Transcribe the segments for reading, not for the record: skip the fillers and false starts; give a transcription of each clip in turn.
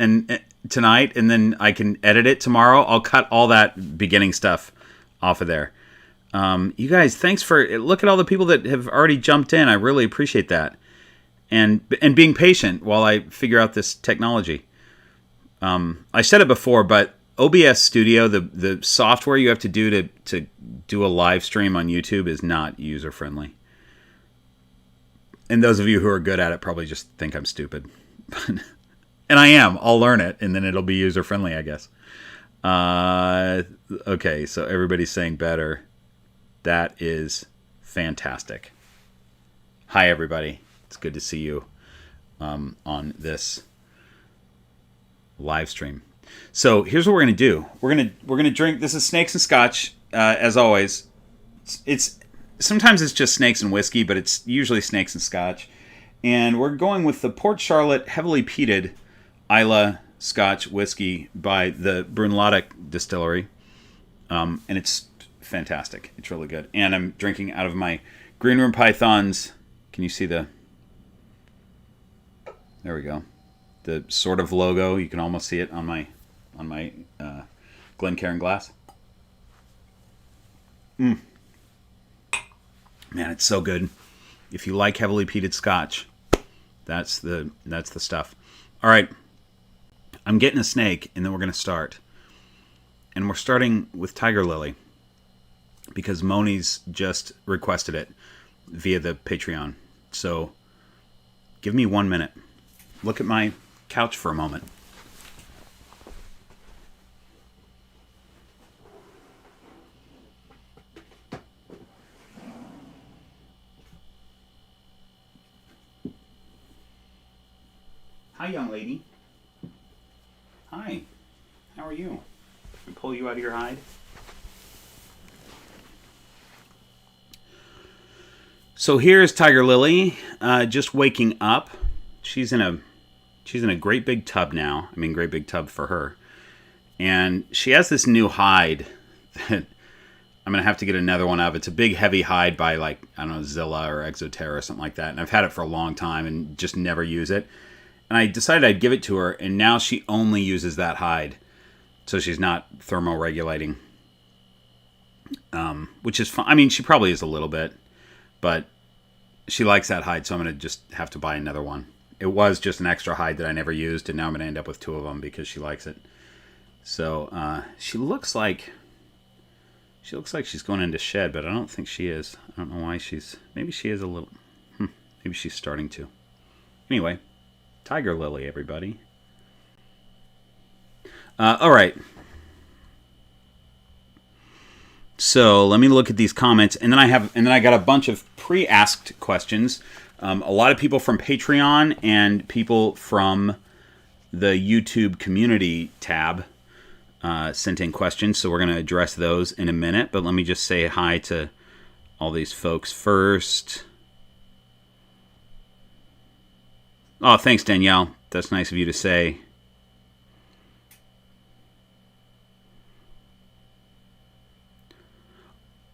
and tonight, and then I can edit it tomorrow. I'll cut all that beginning stuff off of there. You guys, thanks for look at all the people that have already jumped in. I really appreciate that, and being patient while I figure out this technology. I said it before, but OBS Studio, the software you have to do to do a live stream on YouTube is not user friendly. And those of you who are good at it probably just think I'm stupid. And I am. I'll learn it, and then it'll be user friendly, I guess. Okay, so everybody's saying better. That is fantastic. Hi, everybody. It's good to see you on this live stream. So here's what we're gonna do. We're gonna drink. This is Snakes and Scotch, as always. It's sometimes it's just snakes and whiskey, but it's usually snakes and Scotch. And we're going with the Port Charlotte heavily peated Islay Scotch whiskey by the Burbank distillery, and it's fantastic. It's really good. And I'm drinking out of my Green Room Pythons. Can you see the? There we go. The sort of logo. You can almost see it on my Glencairn glass. Man, it's so good. If you like heavily peated Scotch, that's the stuff. All right, I'm getting a snake, and then we're gonna start. And we're starting with Tiger Lily because Moni's just requested it via the Patreon. So give me 1 minute. Look at my couch for a moment. Hi, young lady. Hi. How are you? Can I pull you out of your hide? So here's Tiger Lily, just waking up. She's in a great big tub now. I mean, great big tub for her. And she has this new hide that I'm going to have to get another one of. It's a big, heavy hide by, like, I don't know, Zilla or Exoterra or something like that. And I've had it for a long time and just never use it. And I decided I'd give it to her, and now she only uses that hide. So she's not thermoregulating. Which is fine. I mean, she probably is a little bit. But she likes that hide, so I'm going to just have to buy another one. It was just an extra hide that I never used, and now I'm going to end up with 2 of them because she likes it. So she looks like she's going into shed, but I don't think she is. I don't know why maybe she is a little. Maybe she's starting to. Anyway, Tiger Lily, everybody. All right. So let me look at these comments, and then I got a bunch of pre-asked questions. A lot of people from Patreon and people from the YouTube community tab sent in questions, so we're going to address those in a minute. But let me just say hi to all these folks first. Oh, thanks, Danielle. That's nice of you to say.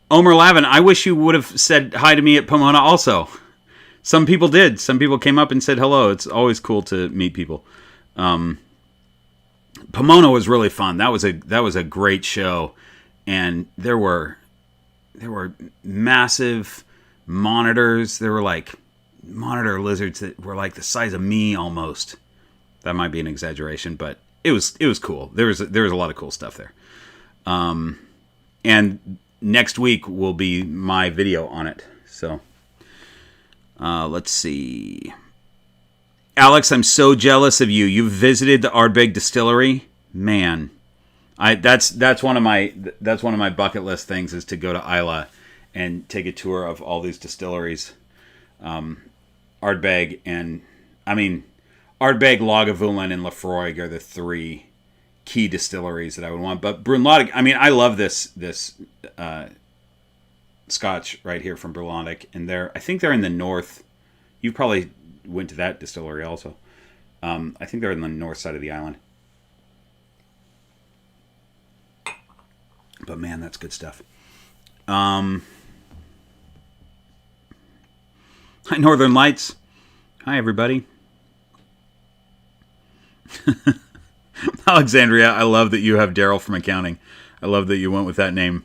Omer Lavin, I wish you would have said hi to me at Pomona also. Some people did. Some people came up and said hello. It's always cool to meet people. Pomona was really fun. That was a great show, and there were massive monitors. There were like monitor lizards that were like the size of me almost. That might be an exaggeration, but it was cool. There was a lot of cool stuff there. And next week will be my video on it. So let's see. Alex, I'm so jealous of you. You've visited the Ardbeg distillery, man. That's one of my bucket list things is to go to Islay and take a tour of all these distilleries. Ardbeg and Ardbeg, Lagavulin, and Laphroaig are the 3 key distilleries that I would want. But Brunello, I love this Scotch right here from Brunello, and I think they're in the north. You probably went to that distillery also. I think they're in the north side of the island. But man, that's good stuff. Hi, Northern Lights. Hi, everybody. Alexandria, I love that you have Daryl from accounting. I love that you went with that name.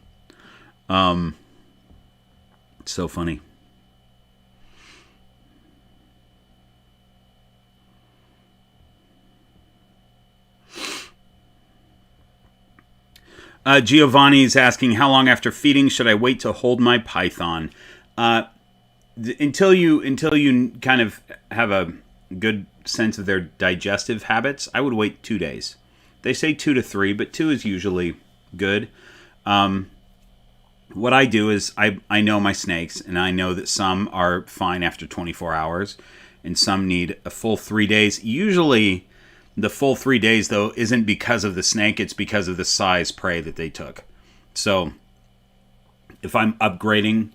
It's so funny. Giovanni's asking, how long after feeding should I wait to hold my python? Until you kind of have a good sense of their digestive habits, I would wait 2 days. They say 2 to 3, but 2 is usually good. What I do is I know my snakes, and I know that some are fine after 24 hours, and some need a full 3 days. Usually, the full 3 days, though, isn't because of the snake. It's because of the size prey that they took. So, if I'm upgrading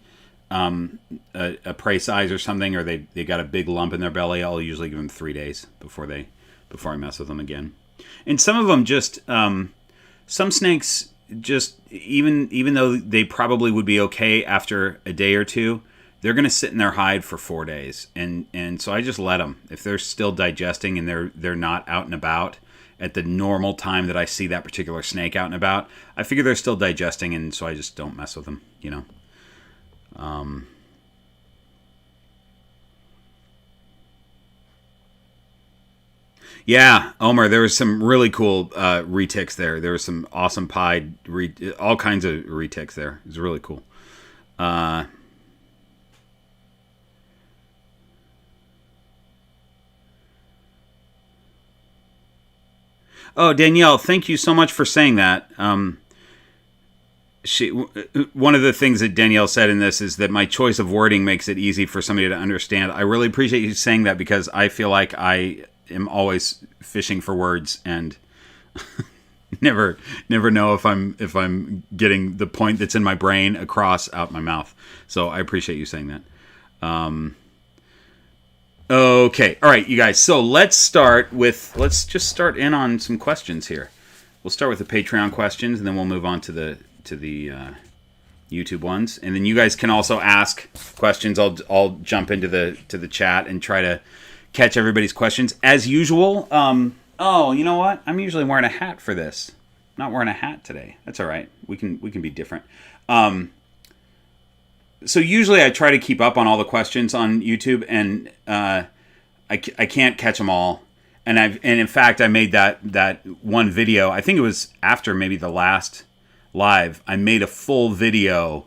a prey size or something, or they got a big lump in their belly, I'll usually give them 3 days before I mess with them again. And some of them just some snakes just even though they probably would be okay after a day or two, they're going to sit in their hide for 4 days, and so I just let them. If they're still digesting and they're not out and about at the normal time that I see that particular snake out and about, I figure they're still digesting, and so I just don't mess with them, you know. Yeah, Omer, there was some really cool retics there. There was some awesome pied, all kinds of retics there. It was really cool. Oh, Danielle, thank you so much for saying that. One of the things that Danielle said in this is that my choice of wording makes it easy for somebody to understand. I really appreciate you saying that, because I feel like I am always fishing for words and never know if I'm getting the point that's in my brain across out my mouth. So I appreciate you saying that. Okay, all right, you guys. So let's just start in on some questions here. We'll start with the Patreon questions, and then we'll move on to the YouTube ones, and then you guys can also ask questions. I'll jump into the chat and try to catch everybody's questions as usual. Oh, you know what? I'm usually wearing a hat for this. I'm not wearing a hat today. That's all right. We can be different. So usually I try to keep up on all the questions on YouTube, and I can't catch them all. And in fact I made that one video. I think it was after maybe the last live. I made a full video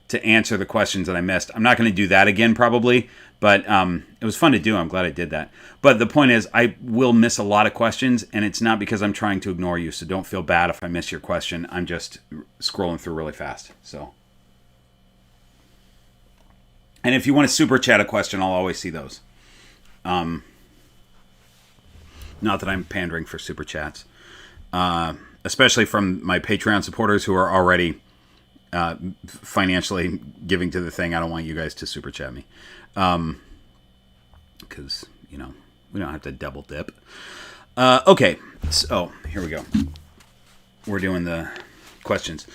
to answer the questions that I missed. I'm not going to do that again probably, but it was fun to do. I'm glad I did that. But the point is, I will miss a lot of questions, and it's not because I'm trying to ignore you. So don't feel bad if I miss your question. I'm just scrolling through really fast. So. And if you want to super chat a question, I'll always see those. Not that I'm pandering for super chats, especially from my Patreon supporters who are already financially giving to the thing. I don't want you guys to super chat me, because we don't have to double dip. Okay, so here we go. We're doing the questions.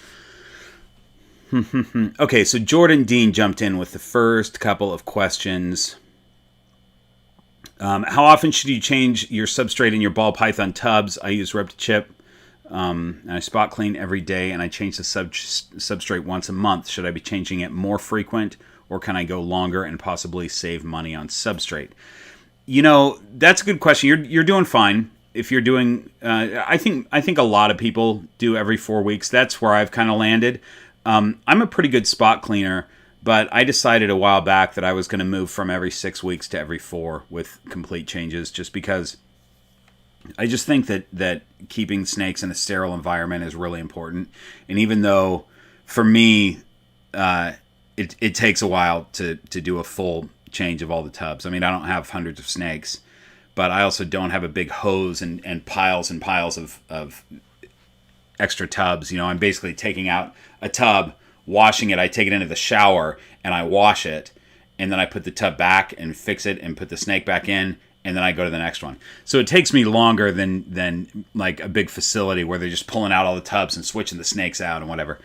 Okay, so Jordan Dean jumped in with the first couple of questions. How often should you change your substrate in your ball python tubs? I use Rep to Chip, and I spot clean every day, and I change the substrate once a month. Should I be changing it more frequent, or can I go longer and possibly save money on substrate? That's a good question. You're doing fine. If you're doing, I think a lot of people do every 4 weeks. That's where I've kind of landed. I'm a pretty good spot cleaner, but I decided a while back that I was going to move from every 6 weeks to every 4 with complete changes, just because I just think that keeping snakes in a sterile environment is really important. And even though for me, it takes a while to do a full change of all the tubs. I mean, I don't have hundreds of snakes, but I also don't have a big hose and piles of extra tubs. I'm basically taking out a tub, washing it. I take it into the shower and I wash it, and then I put the tub back and fix it and put the snake back in, and then I go to the next one. So it takes me longer than like a big facility where they're just pulling out all the tubs and switching the snakes out and whatever.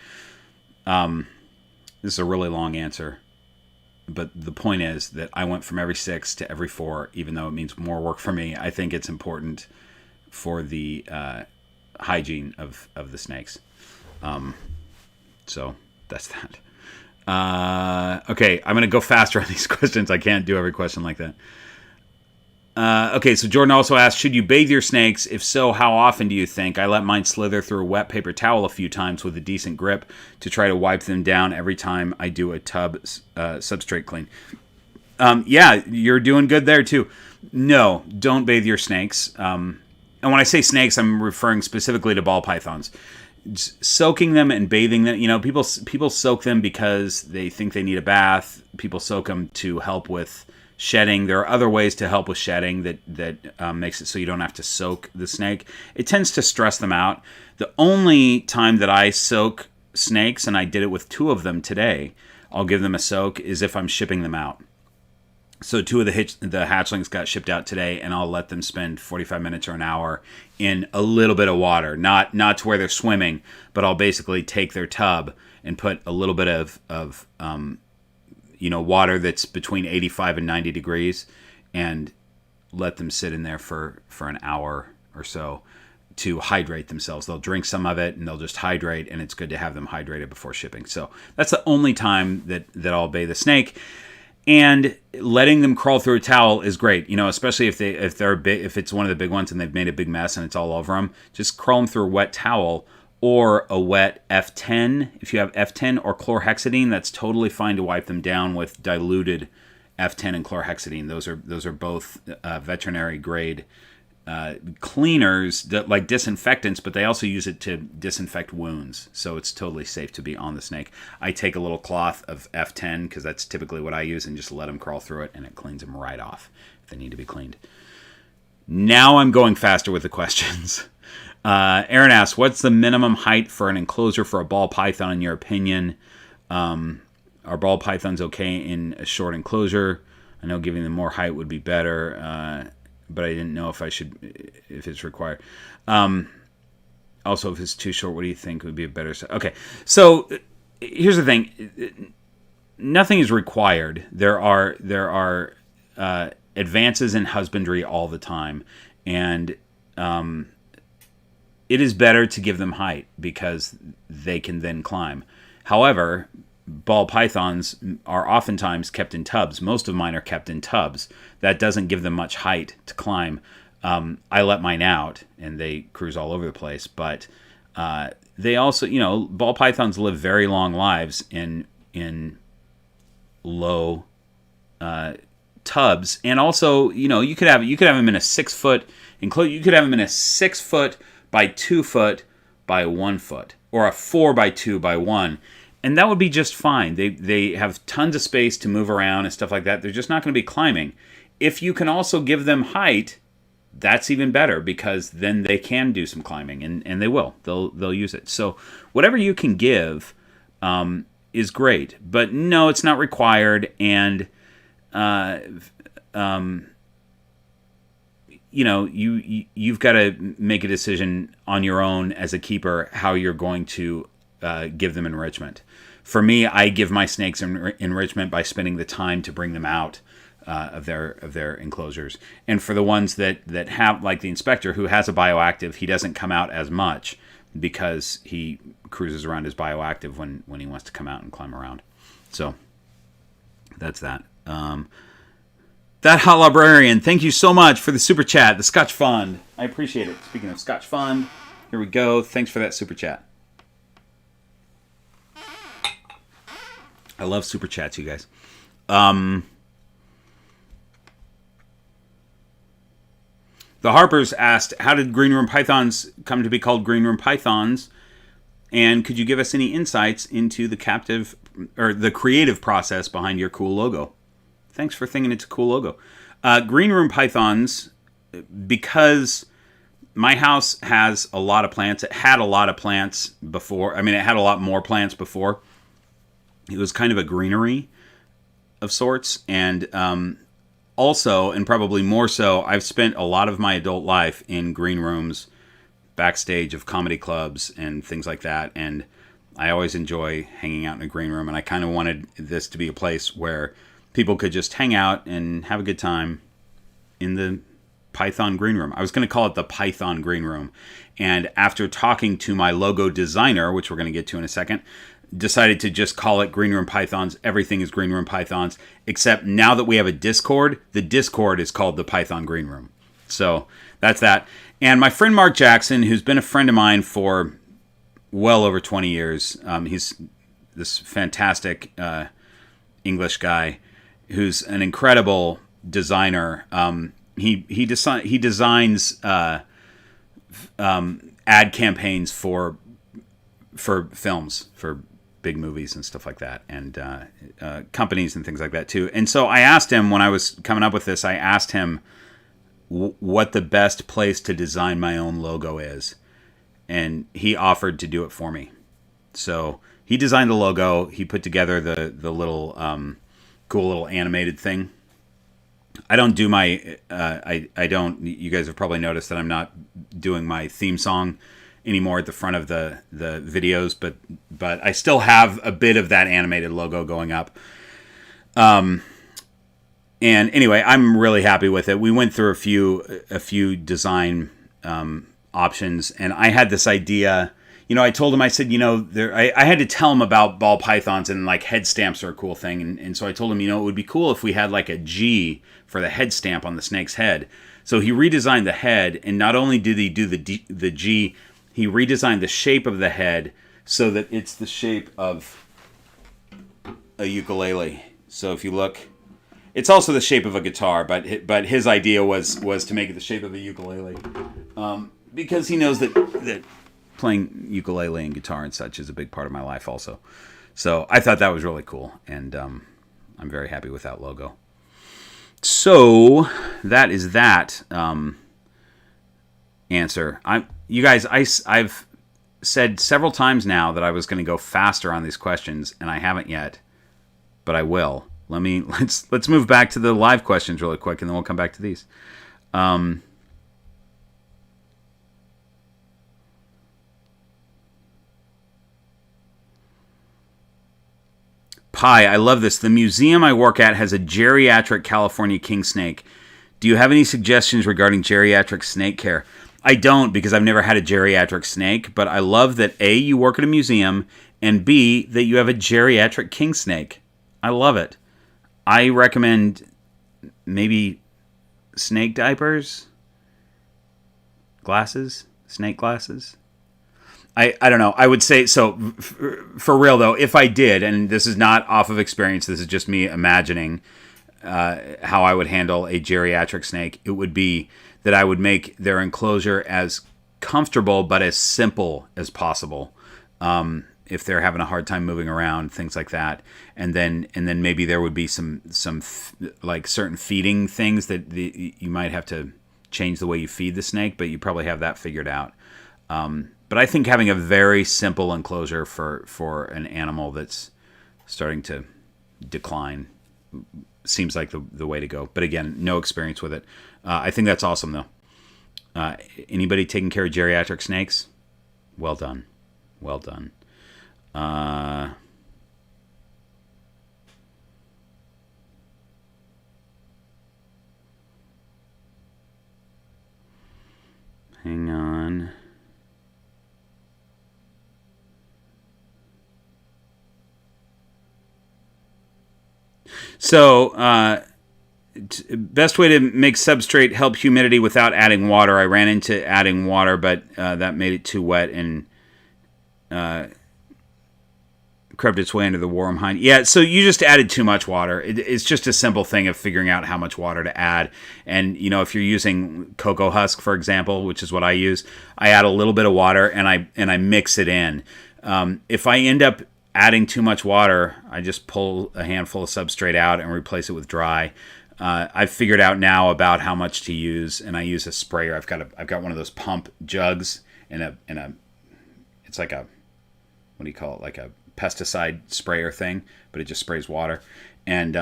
This is a really long answer, but the point is that I went from every 6 to every 4, even though it means more work for me. I think it's important for the hygiene of the snakes. So that's that. Okay, I'm going to go faster on these questions. I can't do every question like that. Okay, so Jordan also asked, should you bathe your snakes? If so, how often do you think? I let mine slither through a wet paper towel a few times with a decent grip to try to wipe them down every time I do a tub substrate clean. Yeah, you're doing good there too. No, don't bathe your snakes. And when I say snakes, I'm referring specifically to ball pythons. Soaking them and bathing them, people soak them because they think they need a bath. People soak them to help with shedding. There are other ways to help with shedding that makes it so you don't have to soak the snake. It tends to stress them out. The only time that I soak snakes, and I did it with 2 of them today, I'll give them a soak, is if I'm shipping them out. So 2 of the hatchlings got shipped out today, and I'll let them spend 45 minutes or an hour in a little bit of water, not to where they're swimming, but I'll basically take their tub and put a little bit of water that's between 85 and 90 degrees, and let them sit in there for an hour or so to hydrate themselves. They'll drink some of it and they'll just hydrate, and it's good to have them hydrated before shipping. So that's the only time that I'll bathe a snake. And letting them crawl through a towel is great, especially if it's one of the big ones and they've made a big mess and it's all over them. Just crawl them through a wet towel or a wet F10. If you have F10 or chlorhexidine, that's totally fine to wipe them down with diluted F10 and chlorhexidine. Those are both veterinary grade cleaners, like disinfectants, but they also use it to disinfect wounds. So it's totally safe to be on the snake. I take a little cloth of F10 because that's typically what I use, and just let them crawl through it, and it cleans them right off if they need to be cleaned. Now I'm going faster with the questions. Aaron asks, what's the minimum height for an enclosure for a ball python in your opinion? Are ball pythons okay in a short enclosure? I know giving them more height would be better, but I didn't know if it's required. Also, if it's too short, what do you think would be a better? Okay, so here's the thing: nothing is required. There are advances in husbandry all the time, and it is better to give them height because they can then climb. However, ball pythons are oftentimes kept in tubs. Most of mine are kept in tubs. That doesn't give them much height to climb. I let mine out, and they cruise all over the place. But they also, ball pythons live very long lives in low tubs, and also, you could have them in a 6 foot enclosure. You could have them in a 6 foot by 2 foot by 1 foot, or a 4 by 2 by 1. And that would be just fine. They have tons of space to move around and stuff like that. They're just not going to be climbing. If you can also give them height, that's even better, because then they can do some climbing, and they will. They'll use it. So whatever you can give is great. But no, it's not required. And you've got to make a decision on your own as a keeper how you're going to give them enrichment. For me, I give my snakes enrichment by spending the time to bring them out of their enclosures. And for the ones that have, like the inspector who has a bioactive, he doesn't come out as much because he cruises around his bioactive when he wants to come out and climb around. So that's that. That Hot Librarian, thank you so much for the super chat, the Scotch Fund. I appreciate it. Speaking of Scotch Fund, here we go. Thanks for that super chat. I love super chats, you guys. The Harpers asked, how did green room pythons come to be called green room pythons? And could you give us any insights into the creative process behind your cool logo? Thanks for thinking it's a cool logo. Green room pythons, because my house has a lot of plants. It had a lot of plants before. I mean, it had a lot more plants before. It was kind of a greenery of sorts. And also, and probably more so, I've spent a lot of my adult life in green rooms, backstage of comedy clubs and things like that. And I always enjoy hanging out in a green room. And I kind of wanted this to be a place where people could just hang out and have a good time in the Python Green Room. I was going to call it the Python Green Room. And after talking to my logo designer, which we're going to get to in a second, decided to just call it Green Room Pythons. Everything is Green Room Pythons, except now that we have a Discord, the Discord is called the Python Green Room. So that's that. And my friend Mark Jackson, who's been a friend of mine for well over 20 years, he's this fantastic English guy who's an incredible designer. He designs ad campaigns for films, for big movies and stuff like that, and companies and things like that too. And so I asked him, when I was coming up with this, I asked him what the best place to design my own logo is, and he offered to do it for me. So he designed the logo. He put together the little cool little animated thing. I don't do my I don't. You guys have probably noticed that I'm not doing my theme song anymore at the front of the videos, but I still have a bit of that animated logo going up. And anyway, I'm really happy with it. We went through a few design options, and I had this idea. You know, I told him, I said, you know, I had to tell him about ball pythons, and like head stamps are a cool thing. And so I told him, you know, it would be cool if we had like a G for the head stamp on the snake's head. So he redesigned the head, and not only did he do the G, he redesigned the shape of the head so that it's the shape of a ukulele. So if you look, it's also the shape of a guitar, but his idea was to make it the shape of a ukulele, because he knows that playing ukulele and guitar and such is a big part of my life also. So I thought that was really cool, and I'm very happy with that logo. So that is that answer. You guys, I've said several times now that I was going to go faster on these questions, and I haven't yet, but I will. Let's move back to the live questions really quick, and then we'll come back to these. Pi, I love this. The museum I work at has a geriatric California king snake. Do you have any suggestions regarding geriatric snake care? I don't, because I've never had a geriatric snake, but I love that A, you work at a museum, and B, that you have a geriatric king snake. I love it. I recommend maybe snake diapers, glasses, snake glasses. I don't know. I would say, so for real though, if I did, and this is not off of experience, this is just me imagining how I would handle a geriatric snake, it would be that I would make their enclosure as comfortable but as simple as possible. If they're having a hard time moving around, things like that, and then maybe there would be some like certain feeding things that you might have to change the way you feed the snake, but you probably have that figured out. But I think having a very simple enclosure for an animal that's starting to decline seems like the way to go. But again, no experience with it. I think that's awesome, though. Anybody taking care of geriatric snakes? Well done. Well done. Hang on. So, best way to make substrate help humidity without adding water. I ran into adding water, but that made it too wet and crept its way into the warm hind. Yeah, so you just added too much water. It's just a simple thing of figuring out how much water to add. And, you know, if you're using cocoa husk, for example, which is what I use, I add a little bit of water and I mix it in. If I end up adding too much water, I just pull a handful of substrate out and replace it with dry. I've figured out now about how much to use, and I use a sprayer. I've got one of those pump jugs and it's like a, what do you call it? Like a pesticide sprayer thing, but it just sprays water. And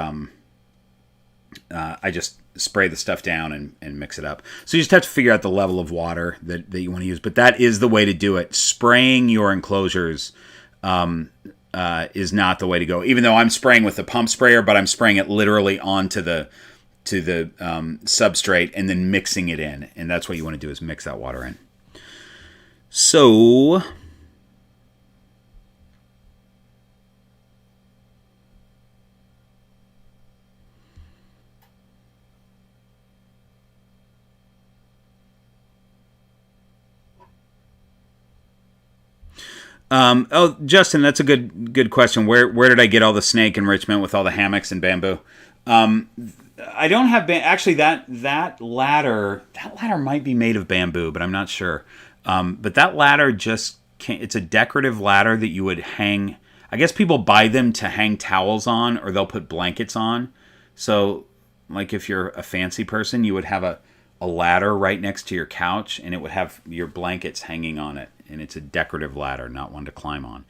I just spray the stuff down and mix it up. So you just have to figure out the level of water that you want to use. But that is the way to do it. Spraying your enclosures is not the way to go. Even though I'm spraying with the pump sprayer, but I'm spraying it literally onto the to the substrate and then mixing it in. And that's what you want to do, is mix that water in. So oh, Justin, that's a good question. Where did I get all the snake enrichment with all the hammocks and bamboo? I don't have actually that ladder might be made of bamboo, but I'm not sure. But that ladder just can't, it's a decorative ladder that you would hang. I guess people buy them to hang towels on, or they'll put blankets on. So, like if you're a fancy person, you would have a ladder right next to your couch, and it would have your blankets hanging on it. And it's a decorative ladder, not one to climb on.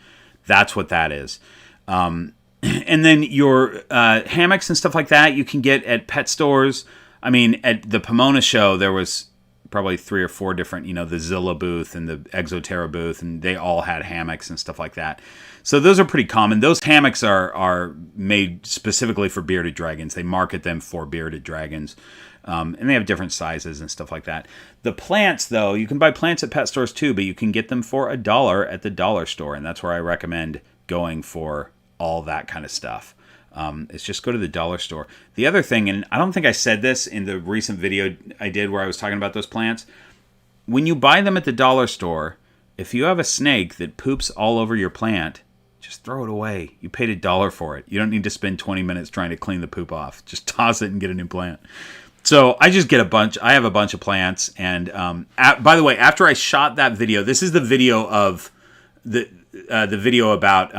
That's what that is. And then your hammocks and stuff like that you can get at pet stores. I mean, at the Pomona show, there was probably 3 or 4 different, the Zilla booth and the Exoterra booth, and they all had hammocks and stuff like that. So those are pretty common. Those hammocks are made specifically for bearded dragons. They market them for bearded dragons. And they have different sizes and stuff like that. The plants, though, you can buy plants at pet stores too, but you can get them for $1 at the dollar store, and that's where I recommend going for all that kind of stuff. It's just go to the dollar store. The other thing, and I don't think I said this in the recent video I did where I was talking about those plants, when you buy them at the dollar store, if you have a snake that poops all over your plant, just throw it away. You paid $1 for it. You don't need to spend 20 minutes trying to clean the poop off. Just toss it and get a new plant. So I just get a bunch. I have a bunch of plants, and by the way, after I shot that video, this is the video of the video about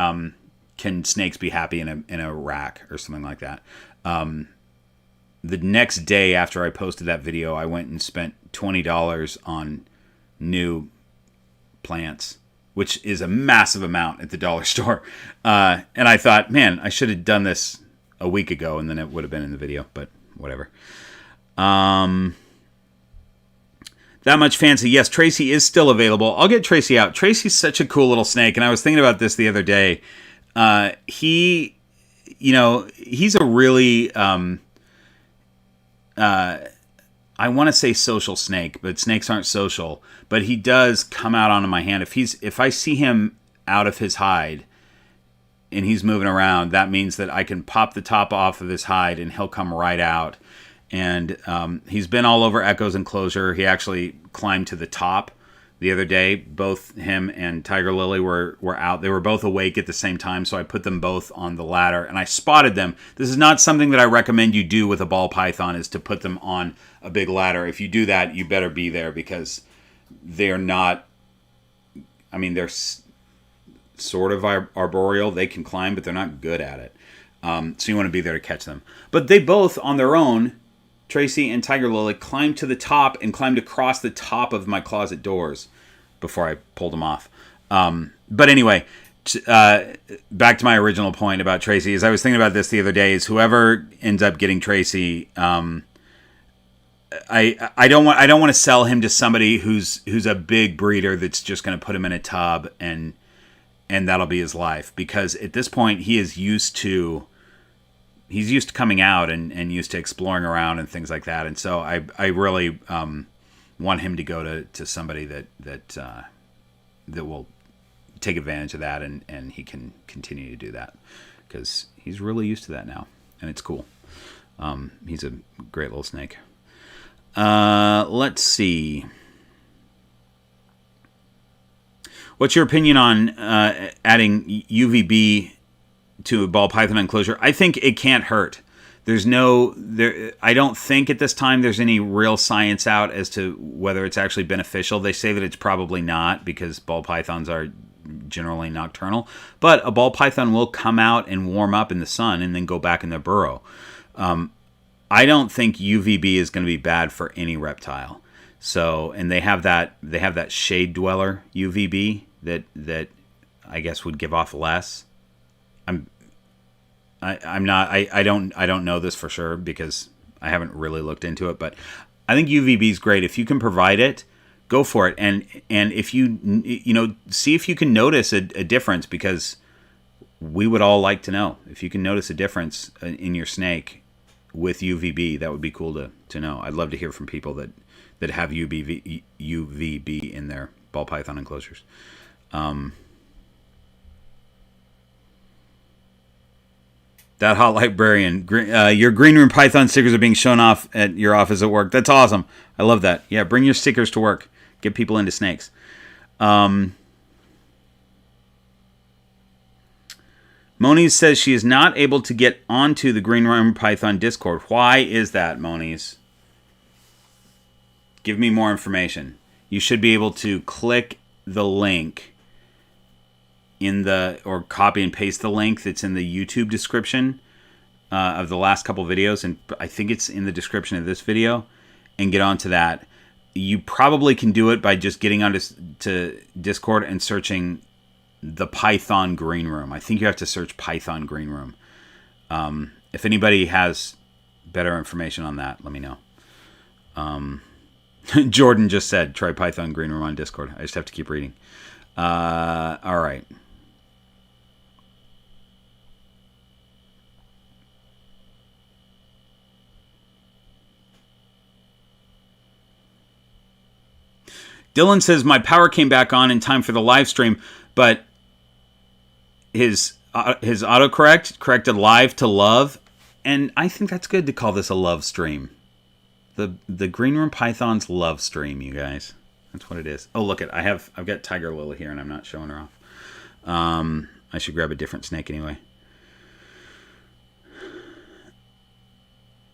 can snakes be happy in a rack or something like that. The next day after I posted that video, I went and spent $20 on new plants, which is a massive amount at the dollar store. And I thought, man, I should have done this a week ago, and then it would have been in the video. But whatever. That much fancy. Yes, Tracy is still available. I'll get Tracy out. Tracy's such a cool little snake, and I was thinking about this the other day. He's a really, I want to say social snake, but snakes aren't social. But he does come out onto my hand. If I see him out of his hide and he's moving around, that means that I can pop the top off of his hide and he'll come right out. And he's been all over Echo's enclosure. He actually climbed to the top the other day. Both him and Tiger Lily were out. They were both awake at the same time, so I put them both on the ladder, and I spotted them. This is not something that I recommend you do with a ball python, is to put them on a big ladder. If you do that, you better be there, because they're not... I mean, they're sort of arboreal. They can climb, but they're not good at it. So you want to be there to catch them. But they both, on their own... Tracy and Tiger Lily climbed to the top and climbed across the top of my closet doors before I pulled them off. But anyway, back to my original point about Tracy. As I was thinking about this the other day, is whoever ends up getting Tracy, I don't want to sell him to somebody who's a big breeder that's just going to put him in a tub and that'll be his life. Because at this point, he's used to coming out and used to exploring around and things like that. And so I really want him to go to somebody that will take advantage of that, and he can continue to do that, because he's really used to that now, and it's cool. He's a great little snake. Let's see. What's your opinion on adding UVB to a ball python enclosure? I think it can't hurt. I don't think at this time there's any real science out as to whether it's actually beneficial. They say that it's probably not, because ball pythons are generally nocturnal, but a ball python will come out and warm up in the sun and then go back in their burrow. I don't think UVB is going to be bad for any reptile. So, and they have that shade dweller UVB that I guess would give off less. I don't know this for sure, because I haven't really looked into it, but I think UVB is great. If you can provide it, go for it. And if you see if you can notice a difference, because we would all like to know if you can notice a difference in your snake with UVB. That would be cool to know. I'd love to hear from people that have UVB in their ball python enclosures. That hot librarian, your green room python stickers are being shown off at your office at work. That's awesome. I love that. Yeah, bring your stickers to work. Get people into snakes. Moniz says she is not able to get onto the Green Room Python Discord. Why is that, Moniz? Give me more information. You should be able to click the link or copy and paste the link that's in the YouTube description of the last couple videos, and I think it's in the description of this video, and get onto that. You probably can do it by just getting onto to Discord and searching the Python Green Room. I think you have to search Python Green Room. If anybody has better information on that, let me know. Jordan just said, try Python Green Room on Discord. I just have to keep reading. All right. Dylan says, my power came back on in time for the live stream, but his autocorrect corrected live to love, and I think that's good to call this a love stream. The Green Room Python's love stream, you guys. That's what it is. Oh, look I've got Tiger Lily here, and I'm not showing her off. I should grab a different snake anyway.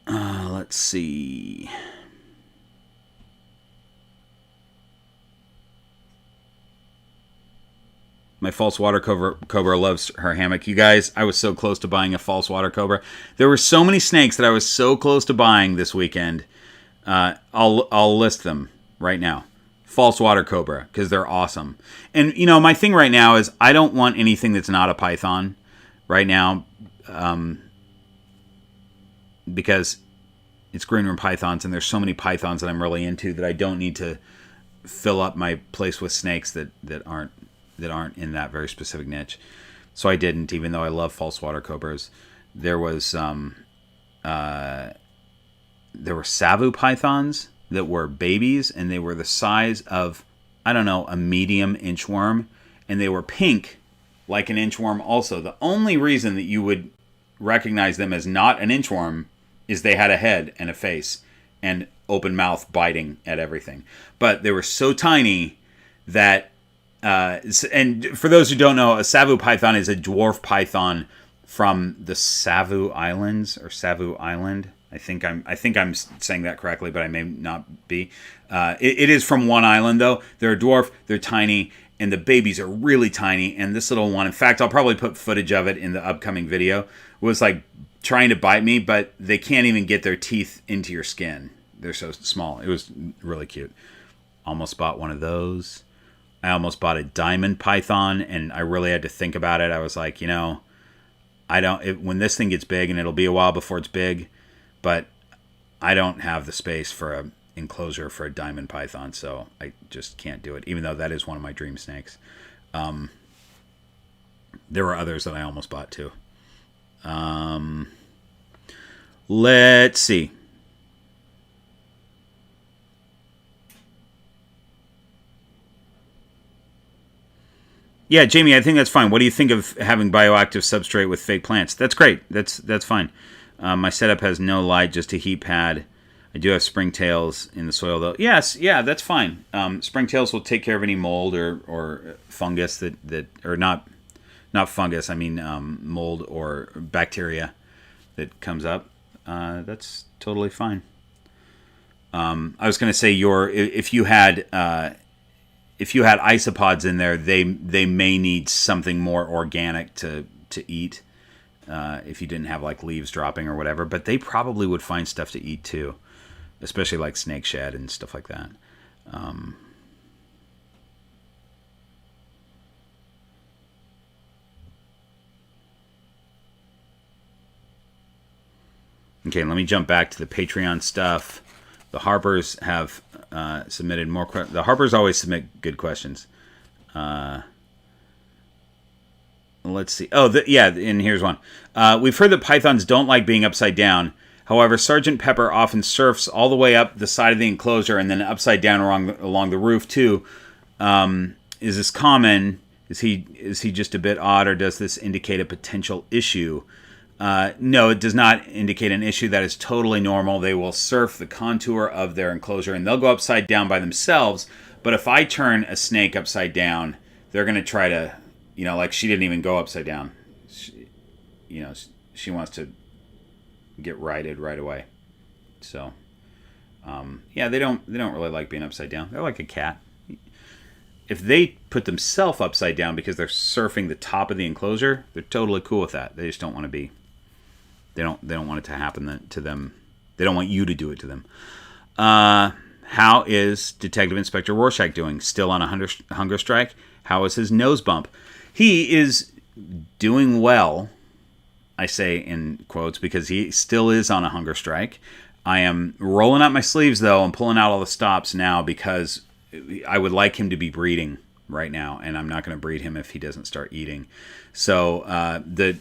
Let's see. My false water cobra loves her hammock. You guys, I was so close to buying a false water cobra. There were so many snakes that I was so close to buying this weekend. I'll list them right now. False water cobra, because they're awesome. And, you know, my thing right now is I don't want anything that's not a python right now, because it's Green Room Pythons, and there's so many pythons that I'm really into that I don't need to fill up my place with snakes that aren't in that very specific niche. So I didn't, even though I love false water cobras. There was there were Savu pythons that were babies, and they were the size of, I don't know, a medium inchworm, and they were pink like an inchworm also. The only reason that you would recognize them as not an inchworm is they had a head and a face and open mouth biting at everything. But they were so tiny that and for those who don't know, a Savu python is a dwarf python from the Savu Islands, or Savu Island. I think I'm saying that correctly, but I may not be. It is from one island, though. They're a dwarf, they're tiny, and the babies are really tiny. And this little one, in fact, I'll probably put footage of it in the upcoming video, was like trying to bite me, but they can't even get their teeth into your skin. They're so small. It was really cute. Almost bought one of those. I almost bought a diamond python, and I really had to think about it. I was like, you know, when this thing gets big, and it'll be a while before it's big, but I don't have the space for an enclosure for a diamond python, so I just can't do it, even though that is one of my dream snakes. There were others that I almost bought too. Let's see. Yeah, Jamie, I think that's fine. What do you think of having bioactive substrate with fake plants? That's great. That's fine. My setup has no light, just a heat pad. I do have springtails in the soil, though. Yes, yeah, that's fine. Springtails will take care of any mold or fungus that or not fungus. I mean mold or bacteria that comes up. That's totally fine. I was going to say if you had isopods in there, they may need something more organic to eat. If you didn't have like leaves dropping or whatever, but they probably would find stuff to eat too, especially like snake shed and stuff like that. Okay, let me jump back to the Patreon stuff. The Harpers have submitted more questions. The Harpers always submit good questions. Let's see. Oh, yeah, and here's one. We've heard that pythons don't like being upside down. However, Sergeant Pepper often surfs all the way up the side of the enclosure and then upside down along the roof too. Is this common? Is he just a bit odd, or does this indicate a potential issue? No, it does not indicate an issue. That is totally normal. They will surf the contour of their enclosure, and they'll go upside down by themselves. But if I turn a snake upside down, they're going to try to, like she didn't even go upside down. She wants to get righted right away. So, they don't really like being upside down. They're like a cat. If they put themselves upside down because they're surfing the top of the enclosure, they're totally cool with that. They just don't want to be. They don't want it to happen to them. They don't want you to do it to them. How is Detective Inspector Rorschach doing? Still on a hunger strike? How is his nose bump? He is doing well, I say in quotes, because he still is on a hunger strike. I am rolling up my sleeves, though, and pulling out all the stops now because I would like him to be breeding right now, and I'm not going to breed him if he doesn't start eating. So the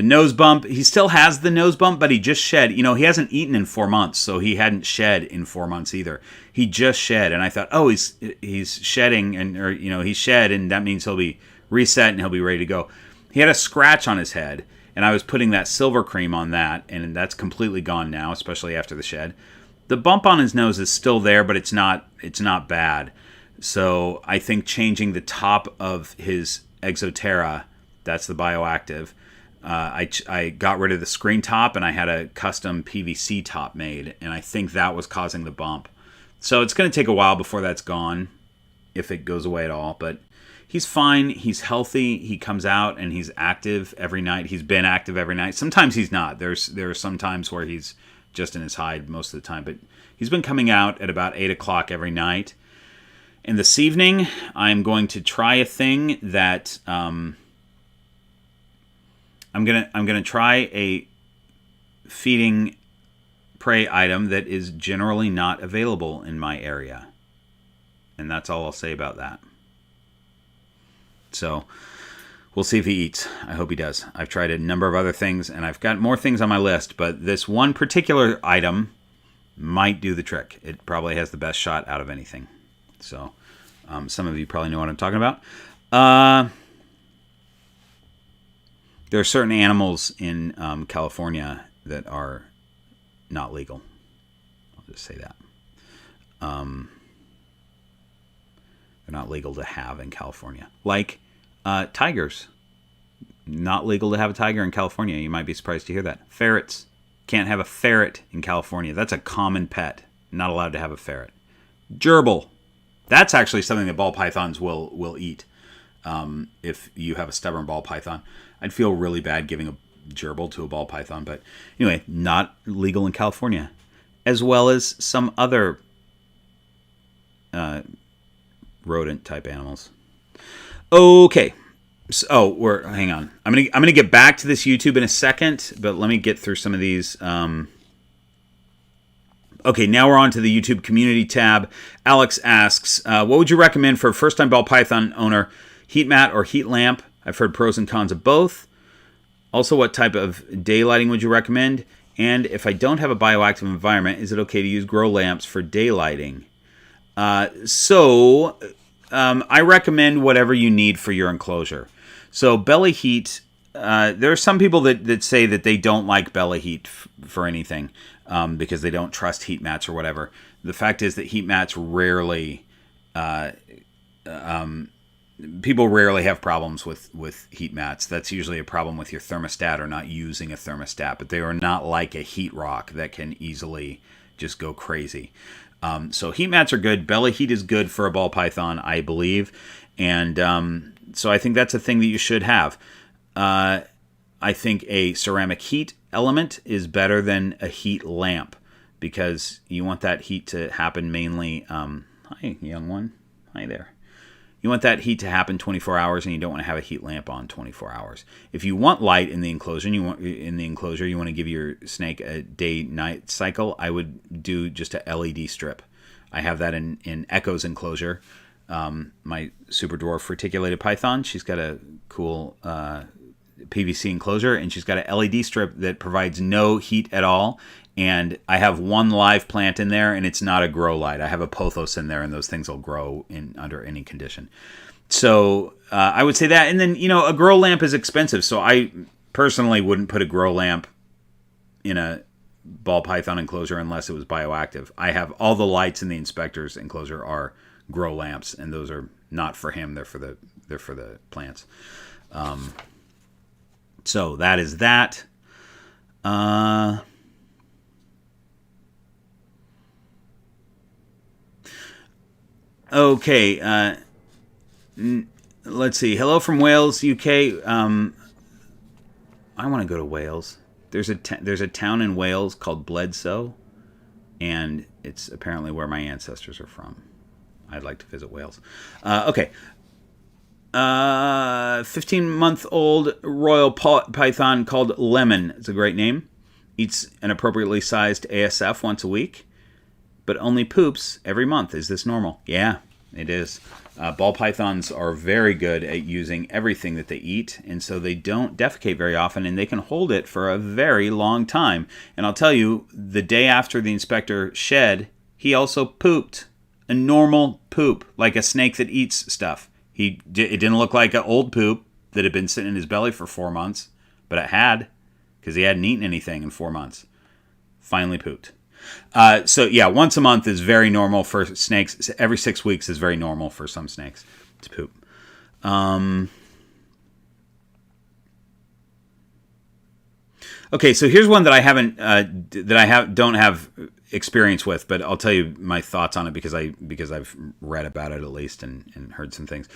nose bump, he still has the nose bump, but he just shed. He hasn't eaten in 4 months, so he hadn't shed in 4 months either. He just shed, and I thought, oh, he's shedding, he shed, and that means he'll be reset and he'll be ready to go. He had a scratch on his head, and I was putting that silver cream on that, and that's completely gone now, especially after the shed. The bump on his nose is still there, but it's not bad. So I think changing the top of his Exoterra, that's the bioactive. I got rid of the screen top, and I had a custom PVC top made, and I think that was causing the bump. So it's going to take a while before that's gone, if it goes away at all. But he's fine. He's healthy. He comes out, and he's active every night. He's been active every night. Sometimes he's not. There are some times where he's just in his hide most of the time. But he's been coming out at about 8 o'clock every night. And this evening, I'm going to try a thing that I'm gonna try a feeding prey item that is generally not available in my area, and that's all I'll say about that. So we'll see if he eats. I hope he does. I've tried a number of other things, and I've got more things on my list, but this one particular item might do the trick. It probably has the best shot out of anything. So some of you probably know what I'm talking about. There are certain animals in California that are not legal. I'll just say that. They're not legal to have in California. Like tigers. Not legal to have a tiger in California. You might be surprised to hear that. Ferrets. Can't have a ferret in California. That's a common pet. Not allowed to have a ferret. Gerbil. That's actually something that ball pythons will eat. If you have a stubborn ball python. I'd feel really bad giving a gerbil to a ball python. But anyway, not legal in California. As well as some other rodent type animals. Okay. So, hang on. I'm gonna get back to this YouTube in a second, but let me get through some of these. Okay, now we're on to the YouTube community tab. Alex asks, what would you recommend for a first-time ball python owner? Heat mat or heat lamp? I've heard pros and cons of both. Also, what type of daylighting would you recommend? And if I don't have a bioactive environment, is it okay to use grow lamps for daylighting? I recommend whatever you need for your enclosure. So belly heat, there are some people that say that they don't like belly heat for anything because they don't trust heat mats or whatever. The fact is that heat mats rarely, people rarely have problems with heat mats. That's usually a problem with your thermostat or not using a thermostat, but they are not like a heat rock that can easily just go crazy. So heat mats are good. Belly heat is good for a ball python, I believe. And so I think that's a thing that you should have. I think a ceramic heat element is better than a heat lamp because you want that heat to happen mainly. Hi, young one. Hi there. You want that heat to happen 24 hours, and you don't want to have a heat lamp on 24 hours. If you want light in the enclosure, you want to give your snake a day-night cycle, I would do just a LED strip. I have that in Echo's enclosure. My super dwarf reticulated python, she's got a cool PVC enclosure, and she's got an LED strip that provides no heat at all. And I have one live plant in there, and it's not a grow light. I have a pothos in there, and those things will grow in under any condition. So I would say that. And then, a grow lamp is expensive, so I personally wouldn't put a grow lamp in a ball python enclosure unless it was bioactive. I have all the lights in the inspector's enclosure are grow lamps, and those are not for him. They're for the plants. So that is that. Okay. Let's see. Hello from Wales, UK. I want to go to Wales. There's a town in Wales called Bledsoe, and it's apparently where my ancestors are from. I'd like to visit Wales. Okay. 15-month-old royal python called Lemon. It's a great name. Eats an appropriately sized ASF once a week, but only poops every month. Is this normal? Yeah, it is. Ball pythons are very good at using everything that they eat, and so they don't defecate very often, and they can hold it for a very long time. And I'll tell you, the day after the inspector shed, he also pooped. A normal poop, like a snake that eats stuff. It didn't look like an old poop that had been sitting in his belly for 4 months, but it had, because he hadn't eaten anything in 4 months. Finally pooped. So yeah, once a month is very normal for snakes. Every 6 weeks is very normal for some snakes to poop. Okay, so here's one that I haven't don't have experience with, but I'll tell you my thoughts on it because I've read about it at least and heard some things.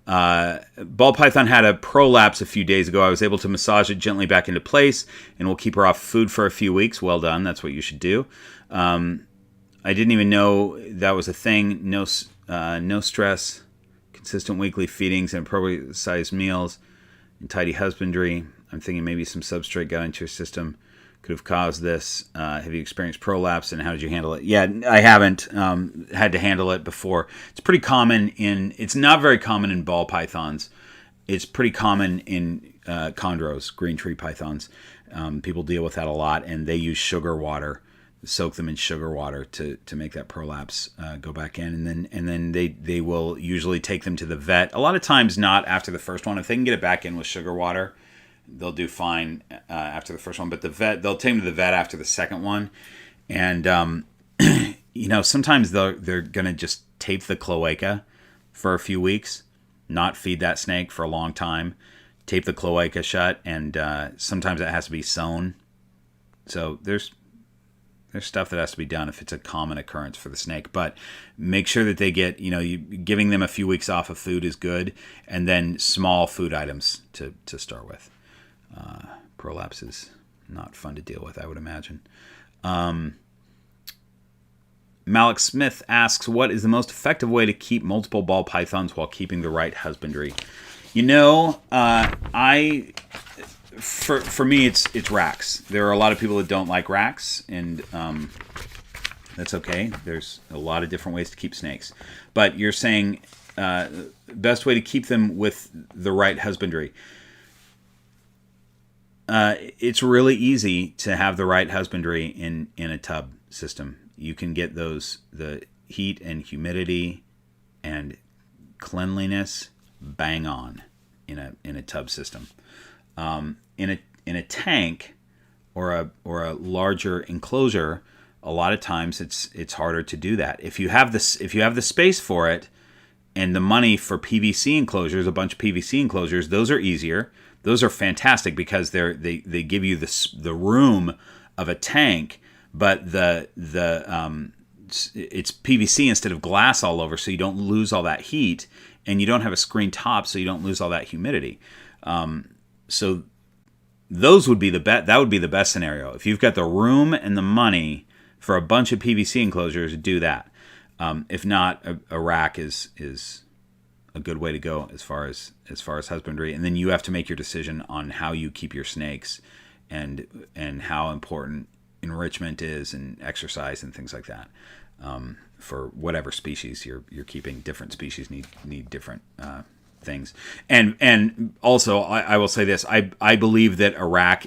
Ball python had a prolapse a few days ago. I was able to massage it gently back into place, and we'll keep her off food for a few weeks. Well done. That's what you should do. I didn't even know that was a thing. No stress, consistent weekly feedings and appropriate sized meals, and tidy husbandry. I'm thinking maybe some substrate got into your system, could have caused this. Have you experienced prolapse, and how did you handle it? Yeah, I haven't had to handle it before. It's pretty common it's not very common in ball pythons. It's pretty common in chondros, green tree pythons. People deal with that a lot, and they use sugar water, soak them in sugar water to make that prolapse go back in, and then they will usually take them to the vet. A lot of times not after the first one. If they can get it back in with sugar water, they'll do fine after the first one, but they'll take them to the vet after the second one. And sometimes they're gonna just tape the cloaca for a few weeks, not feed that snake for a long time, tape the cloaca shut, and sometimes it has to be sewn. So there's stuff that has to be done if it's a common occurrence for the snake. But make sure that they get, giving them a few weeks off of food is good, and then small food items to start with. Prolapse is not fun to deal with, I would imagine. Malik Smith asks, what is the most effective way to keep multiple ball pythons while keeping the right husbandry? For me, it's racks. There are a lot of people that don't like racks, and that's okay. There's a lot of different ways to keep snakes. But you're saying best way to keep them with the right husbandry. It's really easy to have the right husbandry in a tub system. You can get the heat and humidity and cleanliness bang on in a tub system. In a tank or a larger enclosure, a lot of times it's harder to do that. If you have the space for it and the money for PVC enclosures, a bunch of PVC enclosures, those are easier. Those are fantastic because they give you the room of a tank, but it's PVC instead of glass all over, so you don't lose all that heat, and you don't have a screen top, so you don't lose all that humidity. So those would be that would be the best scenario. If you've got the room and the money for a bunch of PVC enclosures, do that. If not, a rack is a good way to go as far as husbandry, and then you have to make your decision on how you keep your snakes and how important enrichment is and exercise and things like that. For whatever species you're keeping, different species need different things. And also, I will say this: I believe that Iraq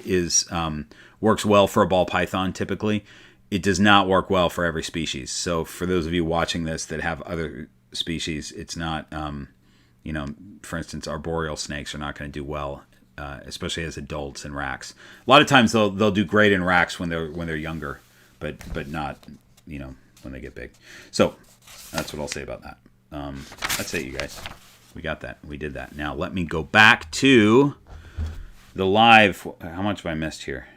works well for a ball python. Typically, it does not work well for every species. So for those of you watching this that have other species, it's not. For instance, arboreal snakes are not going to do well, especially as adults in racks. A lot of times they'll do great in racks when they're younger, but not when they get big. So that's what I'll say about that. That's it, you guys. We got that. We did that. Now let me go back to the live. How much have I missed here?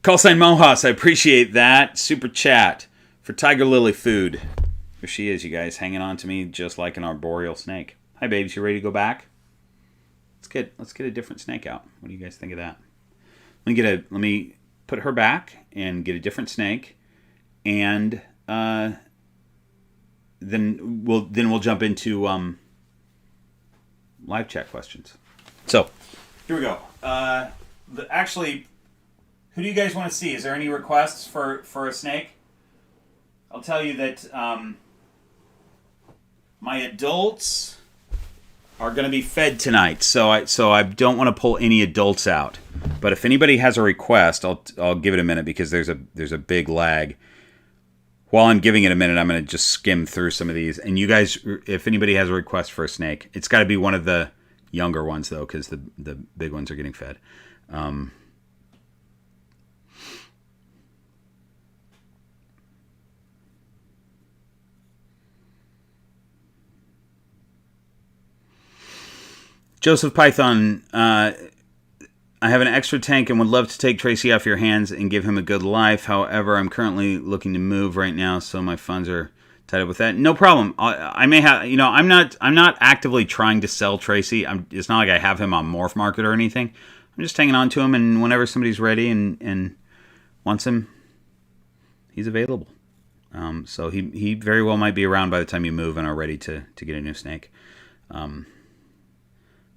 Call sign Mohas. I appreciate that. Super chat for Tiger Lily Food. Here she is, you guys, hanging on to me just like an arboreal snake. Hi, babes. You ready to go back? Let's get a different snake out. What do you guys think of that? Let me put her back and get a different snake, and then we'll jump into live chat questions. So here we go. Actually, who do you guys want to see? Is there any requests for a snake? I'll tell you that my adults are going to be fed tonight, so I don't want to pull any adults out. But if anybody has a request, I'll give it a minute because there's a big lag. While I'm giving it a minute, I'm going to just skim through some of these. And you guys, if anybody has a request for a snake, it's got to be one of the younger ones though, because the big ones are getting fed. Joseph Python, I have an extra tank and would love to take Tracy off your hands and give him a good life. However, I'm currently looking to move right now, so my funds are tied up with that. No problem. I may have, I'm not actively trying to sell Tracy. It's not like I have him on Morph Market or anything. I'm just hanging on to him, and whenever somebody's ready and wants him, he's available. So he very well might be around by the time you move and are ready to get a new snake.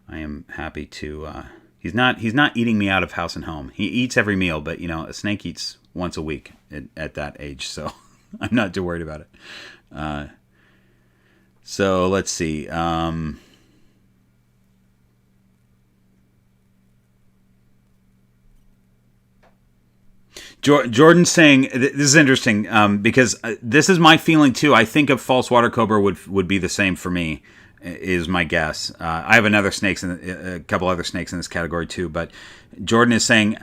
I am happy to. He's not eating me out of house and home. He eats every meal, but a snake eats once a week at that age, so I'm not too worried about it. So let's see. Jordan's saying this is interesting because this is my feeling too. I think a false water cobra would be the same for me. Is my guess. I have a couple other snakes in this category too, but Jordan is saying,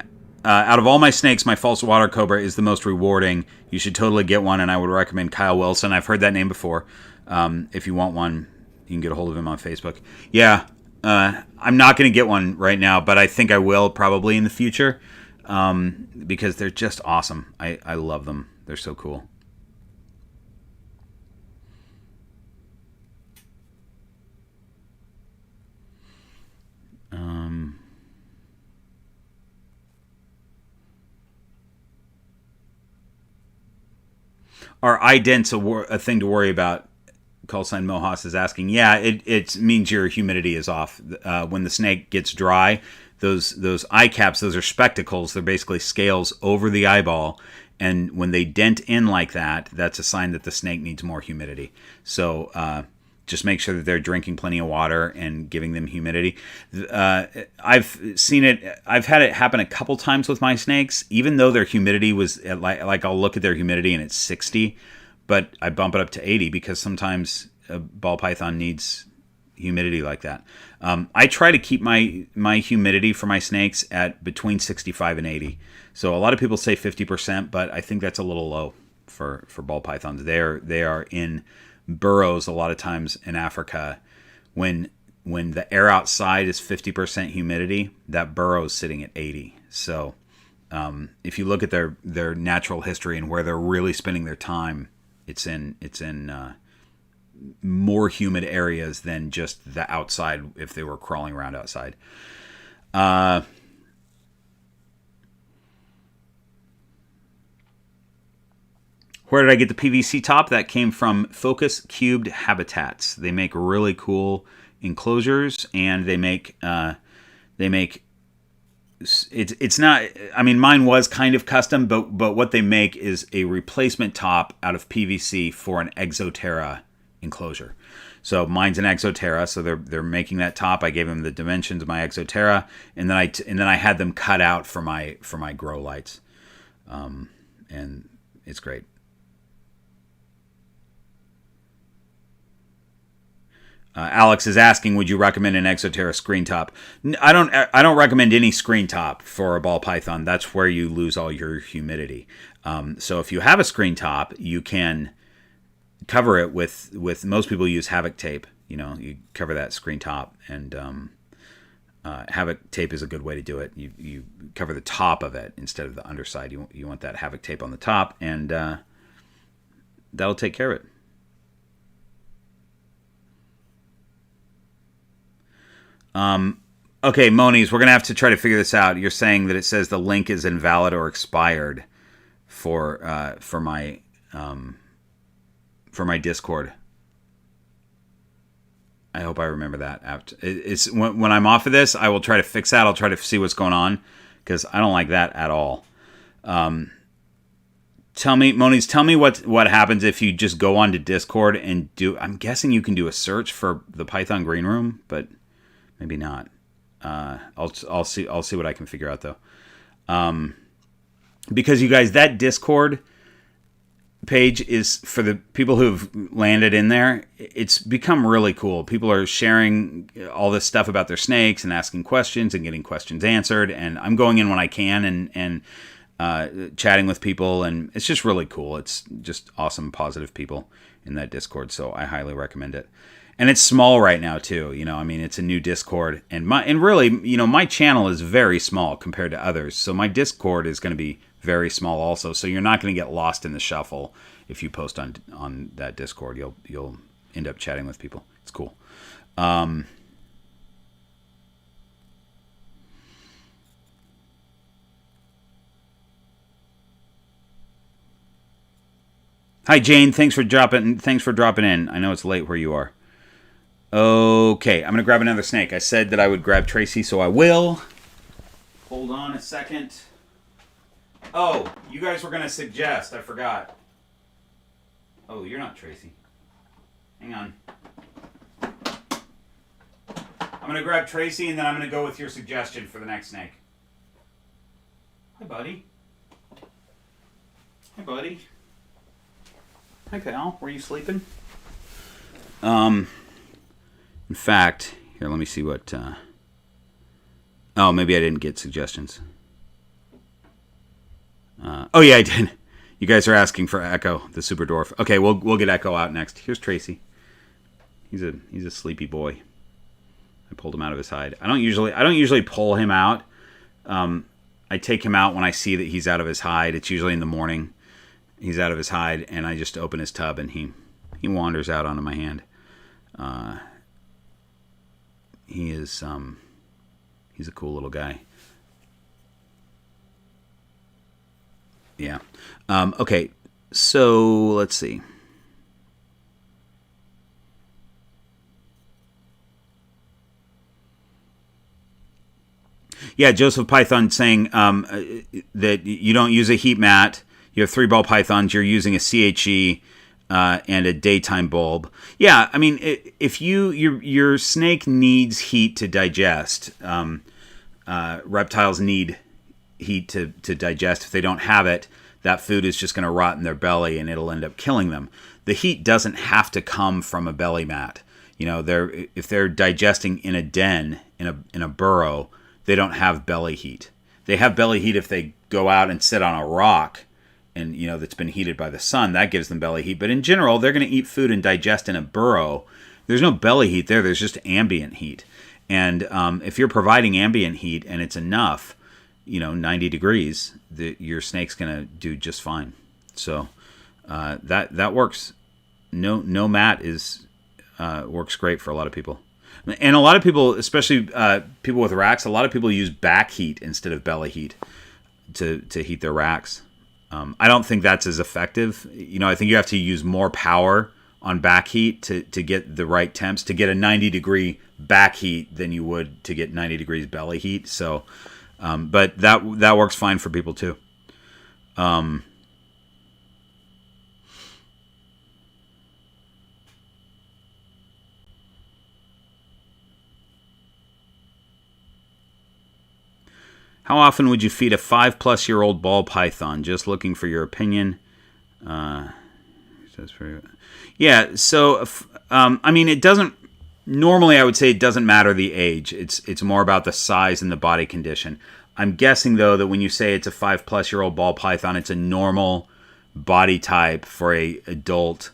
out of all my snakes, my false water cobra is the most rewarding. You should totally get one, and I would recommend Kyle Wilson. I've heard that name before. If you want one, you can get a hold of him on Facebook. Yeah, I'm not going to get one right now, but I think I will probably in the future because they're just awesome. I love them. They're so cool. Are idents a thing to worry about? Call sign Mohas is asking. Yeah, it means your humidity is off. When the snake gets dry, those eye caps, those are spectacles. They're basically scales over the eyeball, and when they dent in like that, that's a sign that the snake needs more humidity. So just make sure that they're drinking plenty of water and giving them humidity. I've seen it. I've had it happen a couple times with my snakes, even though their humidity was like I'll look at their humidity and it's 60, but I bump it up to 80 because sometimes a ball python needs humidity like that. I try to keep my humidity for my snakes at between 65 and 80. So a lot of people say 50%, but I think that's a little low for ball pythons. They are in burrows a lot of times in Africa. When the air outside is 50% humidity, that burrow is sitting at 80. So if you look at their natural history and where they're really spending their time, it's in more humid areas than just the outside if they were crawling around outside. Where did I get the PVC top? That came from Focus Cubed Habitats. They make really cool enclosures, and they make it's not. I mean, mine was kind of custom, but what they make is a replacement top out of PVC for an Exoterra enclosure. So mine's an Exoterra, so they're making that top. I gave them the dimensions of my Exoterra, and then I had them cut out for my grow lights, and it's great. Alex is asking, would you recommend an Exoterra screen top? I don't recommend any screen top for a ball python. That's where you lose all your humidity. So if you have a screen top, you can cover it with most people use Havoc tape. You cover that screen top, and Havoc tape is a good way to do it. You cover the top of it instead of the underside. You want that Havoc tape on the top, and that'll take care of it. Okay, Monies, we're going to have to try to figure this out. You're saying that it says the link is invalid or expired for my Discord. I hope I remember that. It's when I'm off of this, I will try to fix that. I'll try to see what's going on, because I don't like that at all. Tell me, Monies, tell me what happens if you just go onto Discord and do. I'm guessing you can do a search for the Python Green Room, but maybe not. I'll see what I can figure out though. Because you guys, that Discord page is for the people who've landed in there. It's become really cool. People are sharing all this stuff about their snakes and asking questions and getting questions answered. And I'm going in when I can and chatting with people, and it's just really cool. It's just awesome, positive people in that Discord. So I highly recommend it. And it's small right now too. It's a new Discord, and really, my channel is very small compared to others. So my Discord is going to be very small also. So you're not going to get lost in the shuffle if you post on that Discord. You'll end up chatting with people. It's cool. Hi Jane, thanks for dropping in. I know it's late where you are. Okay, I'm going to grab another snake. I said that I would grab Tracy, so I will. Hold on a second. Oh, you guys were going to suggest. I forgot. Oh, you're not Tracy. Hang on. I'm going to grab Tracy, and then I'm going to go with your suggestion for the next snake. Hi, buddy. Hi, buddy. Hi, pal. Were you sleeping? In fact, here, let me see what... Oh, maybe I didn't get suggestions. Oh, yeah, I did. You guys are asking for Echo, the super dwarf. Okay, we'll get Echo out next. Here's Tracy. He's a sleepy boy. I pulled him out of his hide. I don't usually pull him out. I take him out when I see that he's out of his hide. It's usually in the morning. He's out of his hide, and I just open his tub, and he wanders out onto my hand. He's a cool little guy. Yeah. Okay, so let's see. Yeah, Joseph Python saying that you don't use a heat mat. You have 3 ball pythons. You're using a CHE and a daytime bulb. Yeah, I mean, if your snake needs heat to digest. Reptiles need heat to digest. If they don't have it, that food is just going to rot in their belly, and it'll end up killing them. The heat doesn't have to come from a belly mat. If they're digesting in a den, in a burrow, they don't have belly heat. They have belly heat if they go out and sit on a rock and that's been heated by the sun. That gives them belly heat. But in general, they're going to eat food and digest in a burrow. There's no belly heat there. There's just ambient heat. And if you're providing ambient heat and it's enough, 90 degrees, your snake's going to do just fine. So that works. No mat works great for a lot of people. And a lot of people, especially people with racks, a lot of people use back heat instead of belly heat to heat their racks. I don't think that's as effective. I think you have to use more power on back heat to get the right temps, to get a 90 degree back heat than you would to get 90 degrees belly heat. So, but that works fine for people too. How often would you feed a 5-plus-year-old ball python? Just looking for your opinion. Yeah, so, I mean, it doesn't, normally I would say it doesn't matter the age. It's more about the size and the body condition. I'm guessing, though, that when you say it's a 5-plus-year-old ball python, it's a normal body type for a adult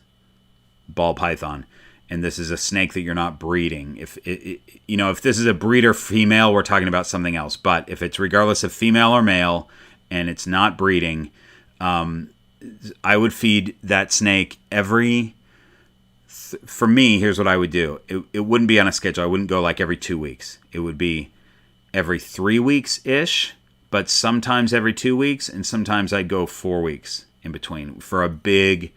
ball python. And this is a snake that you're not breeding. If this is a breeder female, we're talking about something else. But if it's regardless of female or male, and it's not breeding, I would feed that snake for me, here's what I would do. It wouldn't be on a schedule. I wouldn't go like every 2 weeks. It would be every 3 weeks-ish, but sometimes every 2 weeks, and sometimes I'd go 4 weeks in between for a big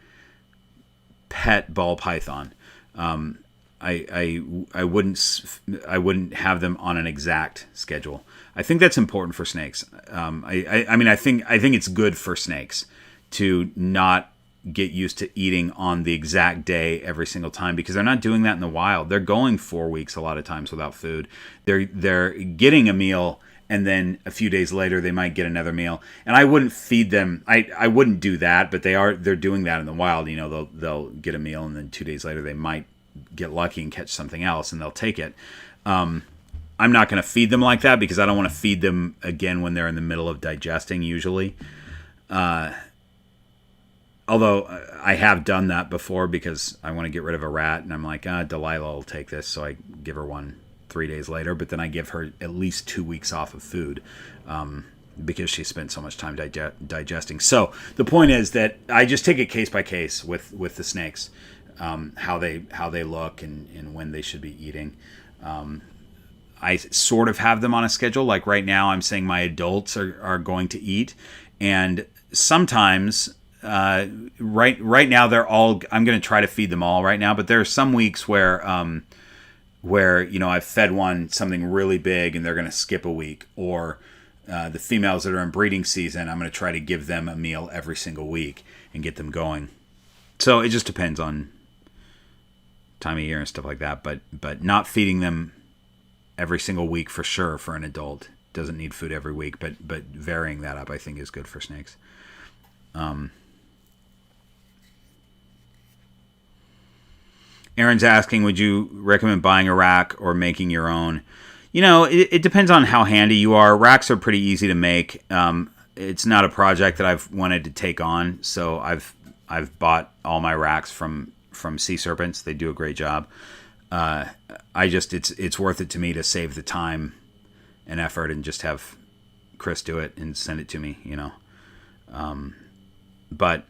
pet ball python. I wouldn't have them on an exact schedule. I think that's important for snakes. I think it's good for snakes to not get used to eating on the exact day every single time, because they're not doing that in the wild. They're going 4 weeks a lot of times without food. They're getting a meal, and then a few days later they might get another meal. And I wouldn't feed them. I wouldn't do that, but they're doing that in the wild. They'll get a meal, and then 2 days later they might get lucky and catch something else, and they'll take it. I'm not going to feed them like that, because I don't want to feed them again when they're in the middle of digesting usually. Although I have done that before, because I want to get rid of a rat, and I'm like, Delilah will take this, so I give her one 3 days later, but then I give her at least 2 weeks off of food, because she spent so much time digesting. So the point is that I just take it case by case with the snakes, how they look and when they should be eating. I sort of have them on a schedule. Like right now, I'm saying my adults are going to eat, and sometimes. Right now they're all. I'm going to try to feed them all right now, but there are some weeks where I've fed one something really big and they're going to skip a week, or the females that are in breeding season, I'm going to try to give them a meal every single week and get them going. So it just depends on time of year and stuff like that, but not feeding them every single week for sure for an adult. Doesn't need food every week, but varying that up I think is good for snakes. Aaron's asking, would you recommend buying a rack or making your own? It depends on how handy you are. Racks are pretty easy to make. It's not a project that I've wanted to take on, so I've bought all my racks from Sea Serpents. They do a great job. It's worth it to me to save the time and effort and just have Chris do it and send it to me. But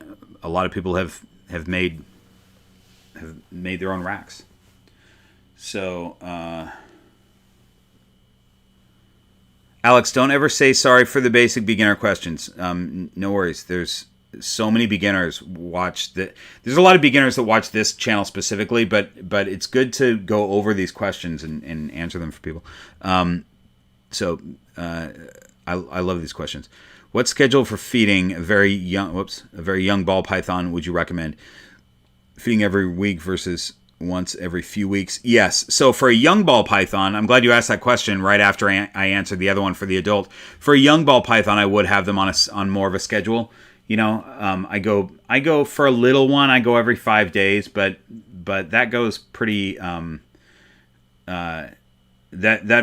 a lot of people have made their own racks. So, Alex, don't ever say sorry for the basic beginner questions. No worries. There's so many beginners there's a lot of beginners that watch this channel specifically, but it's good to go over these questions and answer them for people. So I love these questions. What schedule for feeding a very young ball python would you recommend? Feeding every week versus once every few weeks? Yes. So for a young ball python, I'm glad you asked that question right after I answered the other one for the adult. For a young ball python, I would have them on more of a schedule. I go for a little one. I go every 5 days, but that goes pretty. That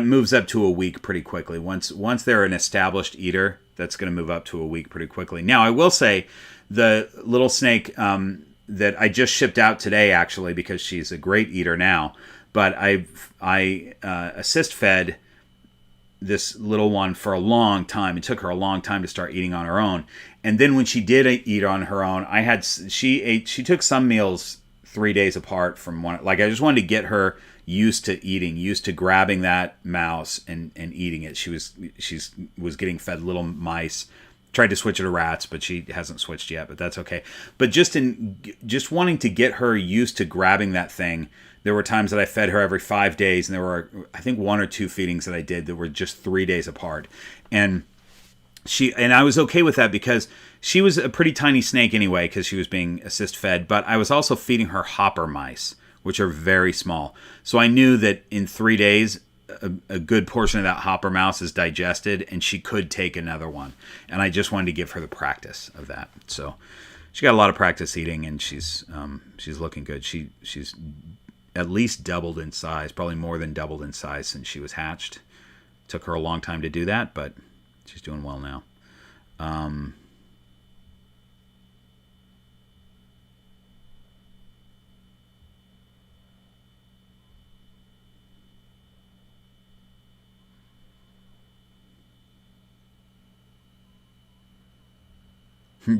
moves up to a week pretty quickly. Once they're an established eater, that's going to move up to a week pretty quickly. Now, I will say the little snake that I just shipped out today, actually, because she's a great eater now. But I assist fed this little one for a long time. It took her a long time to start eating on her own. And then when she did eat on her own, she took some meals 3 days apart from one. Like, I just wanted to get her used to eating, used to grabbing that mouse and eating it. She was getting fed little mice. Tried to switch her to rats, but she hasn't switched yet, but that's okay. But just wanting to get her used to grabbing that thing, there were times that I fed her every 5 days, and there were, I think, 1 or 2 feedings that I did that were just 3 days apart. And I was okay with that, because she was a pretty tiny snake anyway, because she was being assist fed, but I was also feeding her hopper mice, which are very small. So I knew that in 3 days, a good portion of that hopper mouse is digested, and she could take another one. And I just wanted to give her the practice of that. So she got a lot of practice eating, and she's looking good. She's at least doubled in size, probably more than doubled in size since she was hatched. Took her a long time to do that, but she's doing well now.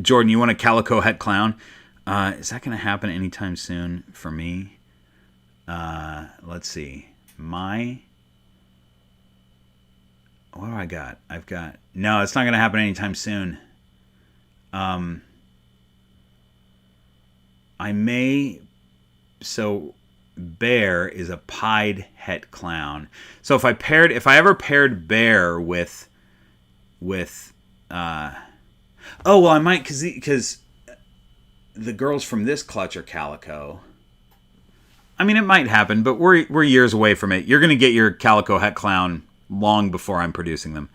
Jordan, you want a calico het clown? Is that going to happen anytime soon for me? Let's see. What do I got? No, it's not going to happen anytime soon. I may. So Bear is a pied het clown. So if I ever paired Bear with oh, well, I might, because the girls from this clutch are calico. I mean, it might happen, but we're years away from it. You're going to get your calico het clown long before I'm producing them.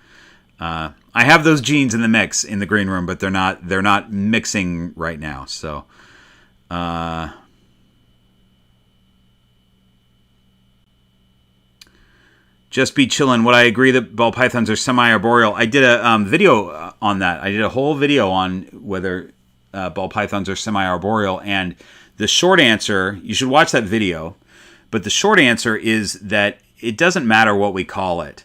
I have those genes in the mix in the green room, but they're not mixing right now. So, just be chillin'. Would I agree that ball pythons are semi-arboreal? I did a video on that. I did a whole video on whether ball pythons are semi-arboreal, and the short answer, you should watch that video, but the short answer is that it doesn't matter what we call it.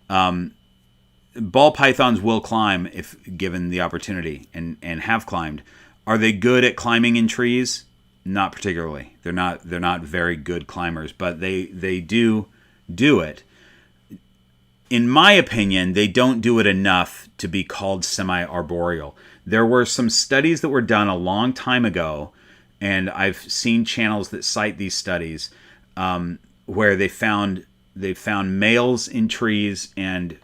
Ball pythons will climb if given the opportunity, and have climbed. Are they good at climbing in trees? Not particularly. They're not very good climbers, but they do it. In my opinion, they don't do it enough to be called semi-arboreal. There were some studies that were done a long time ago, and I've seen channels that cite these studies, where they found males in trees and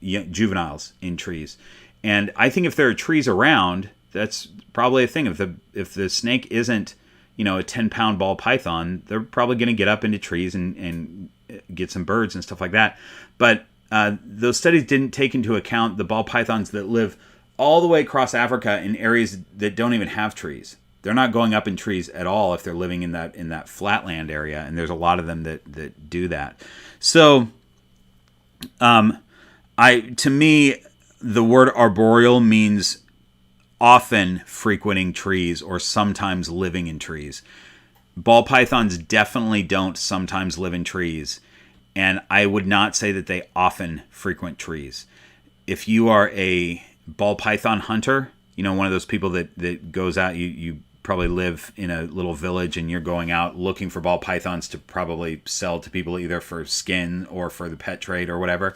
juveniles in trees. And I think if there are trees around, that's probably a thing. If the snake isn't, a 10-pound ball python, they're probably going to get up into trees and get some birds and stuff like that. But those studies didn't take into account the ball pythons that live all the way across Africa in areas that don't even have trees. They're not going up in trees at all if they're living in that flatland area, and there's a lot of them that do that. So, to me, the word arboreal means often frequenting trees or sometimes living in trees. Ball pythons definitely don't sometimes live in trees, and I would not say that they often frequent trees. If you are a ball python hunter, one of those people that goes out, you probably live in a little village and you're going out looking for ball pythons to probably sell to people either for skin or for the pet trade or whatever.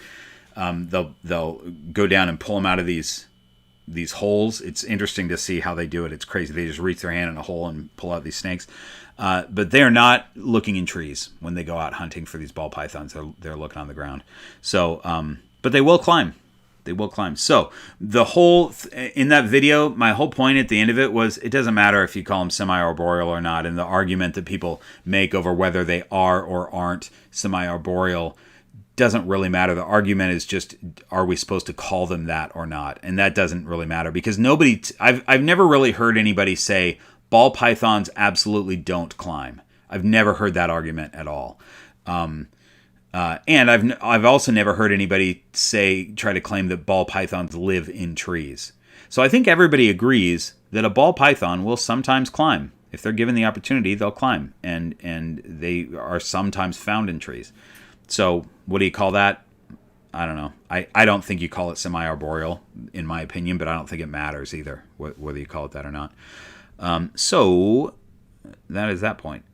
They'll go down and pull them out of these holes. It's interesting to see how they do it. It's crazy. They just reach their hand in a hole and pull out these snakes. But they're not looking in trees when they go out hunting for these ball pythons. They're looking on the ground. So, but they will climb. They will climb. So in that video, my whole point at the end of it was it doesn't matter if you call them semi-arboreal or not. And the argument that people make over whether they are or aren't semi-arboreal doesn't really matter. The argument is just, are we supposed to call them that or not? And that doesn't really matter because I've never really heard anybody say ball pythons absolutely don't climb. I've never heard that argument at all. And I've also never heard anybody try to claim that ball pythons live in trees. So I think everybody agrees that a ball python will sometimes climb. If they're given the opportunity, they'll climb, and they are sometimes found in trees. So what do you call that? I don't know. I don't think you call it semi-arboreal, in my opinion, but I don't think it matters either, whether you call it that or not. So that is that point.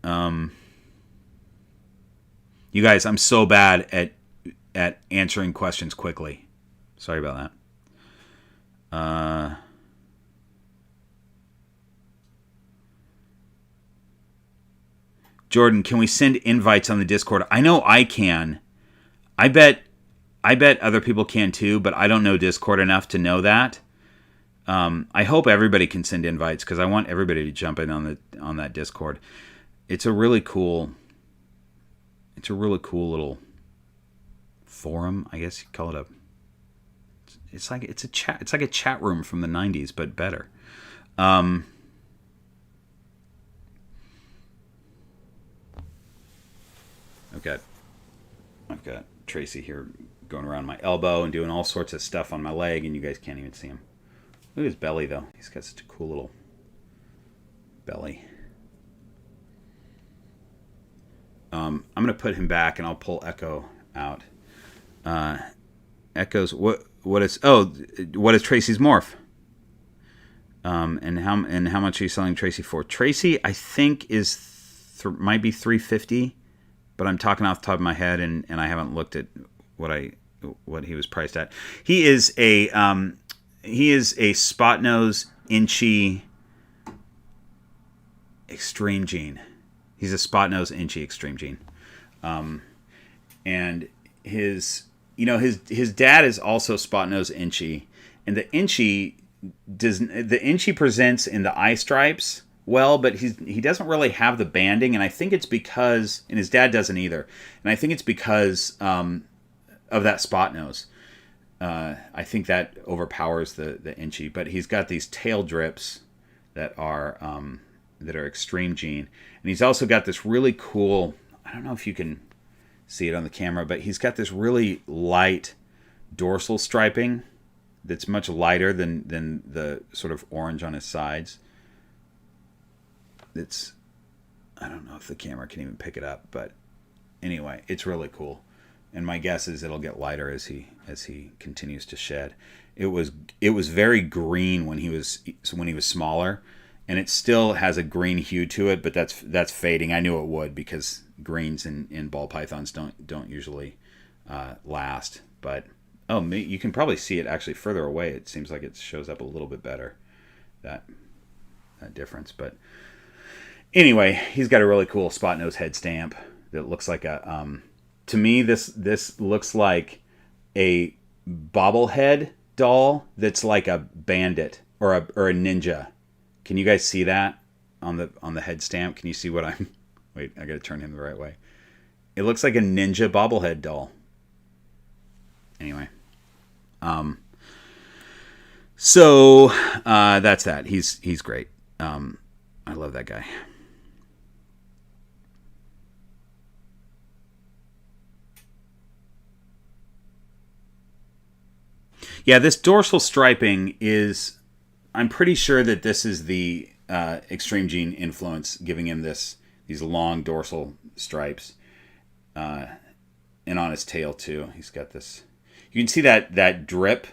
You guys, I'm so bad at answering questions quickly. Sorry about that. Jordan, can we send invites on the Discord? I know I can. I bet other people can too, but I don't know Discord enough to know that. I hope everybody can send invites because I want everybody to jump in on that Discord. It's a really cool it's a really cool little forum, I guess you call it. It's like a chat room from the 90s, but better. I've got Tracy here going around my elbow and doing all sorts of stuff on my leg, and you guys can't even see him. Look at his belly, though. He's got such a cool little belly. I'm going to put him back, and I'll pull Echo out. Echo's what is Tracy's morph? And how much are you selling Tracy for? Tracy, I think might be $350, but I'm talking off the top of my head, and I haven't looked at what he was priced at. He is a spot nose inchy extreme gene. He's a spot nose inchy extreme gene, and his dad is also spot nose inchy, and the inchy presents in the eye stripes well, but he doesn't really have the banding, and I think it's because, and his dad doesn't either, and I think it's because of that spot nose. I think that overpowers the inchy, but he's got these tail drips that are extreme gene, and he's also got this really cool, I don't know if you can see it on the camera, but he's got this really light dorsal striping that's much lighter than the sort of orange on his sides. I don't know if the camera can even pick it up, but anyway, it's really cool. And my guess is it'll get lighter as he continues to shed. It was very green when he was smaller, and it still has a green hue to it, but that's fading. I knew it would, because greens in ball pythons don't usually last. But you can probably see it actually further away. It seems like it shows up a little bit better, that difference. But anyway, he's got a really cool spot nose head stamp that looks like a to me this looks like a bobblehead doll that's like a bandit or a ninja. Can you guys see that on the head stamp? Can you see what I'm... Wait, I gotta turn him the right way. It looks like a ninja bobblehead doll. Anyway. So that's that. He's great. I love that guy. Yeah, this dorsal striping is... I'm pretty sure that this is the extreme gene influence giving him these long dorsal stripes. And on his tail, too. He's got this... You can see that drip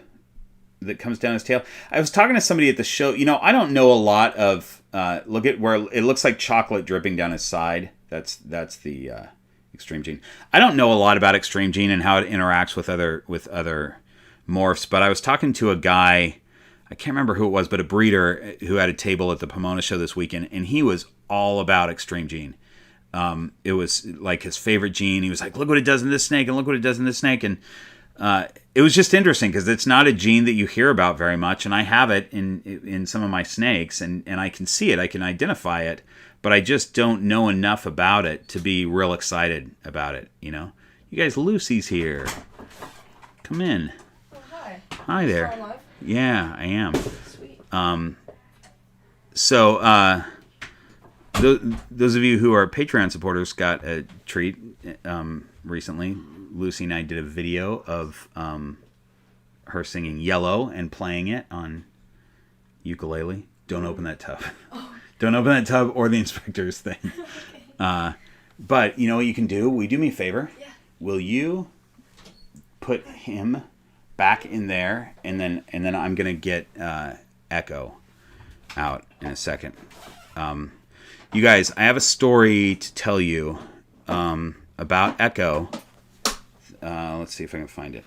that comes down his tail. I was talking to somebody at the show. I don't know a lot of... look at where it looks like chocolate dripping down his side. That's the extreme gene. I don't know a lot about extreme gene and how it interacts with other morphs, but I was talking to a guy, I can't remember who it was, but a breeder who had a table at the Pomona show this weekend, and he was all about extreme gene. It was like his favorite gene. He was like, look what it does in this snake, and look what it does in this snake. And it was just interesting because it's not a gene that you hear about very much, and I have it in some of my snakes, and I can see it, I can identify it, but I just don't know enough about it to be real excited about it, You guys, Lucy's here. Come in. Hi there. Yeah, I am. Sweet. So those of you who are Patreon supporters got a treat recently. Lucy and I did a video of her singing Yellow and playing it on ukulele. Don't open that tub. Oh. Don't open that tub or the inspector's thing. Okay. But you know what you can do? Will you do me a favor? Yeah. Will you put him back in there, and then I'm gonna get Echo out in a second. You guys, I have a story to tell you about Echo. Let's see if I can find it.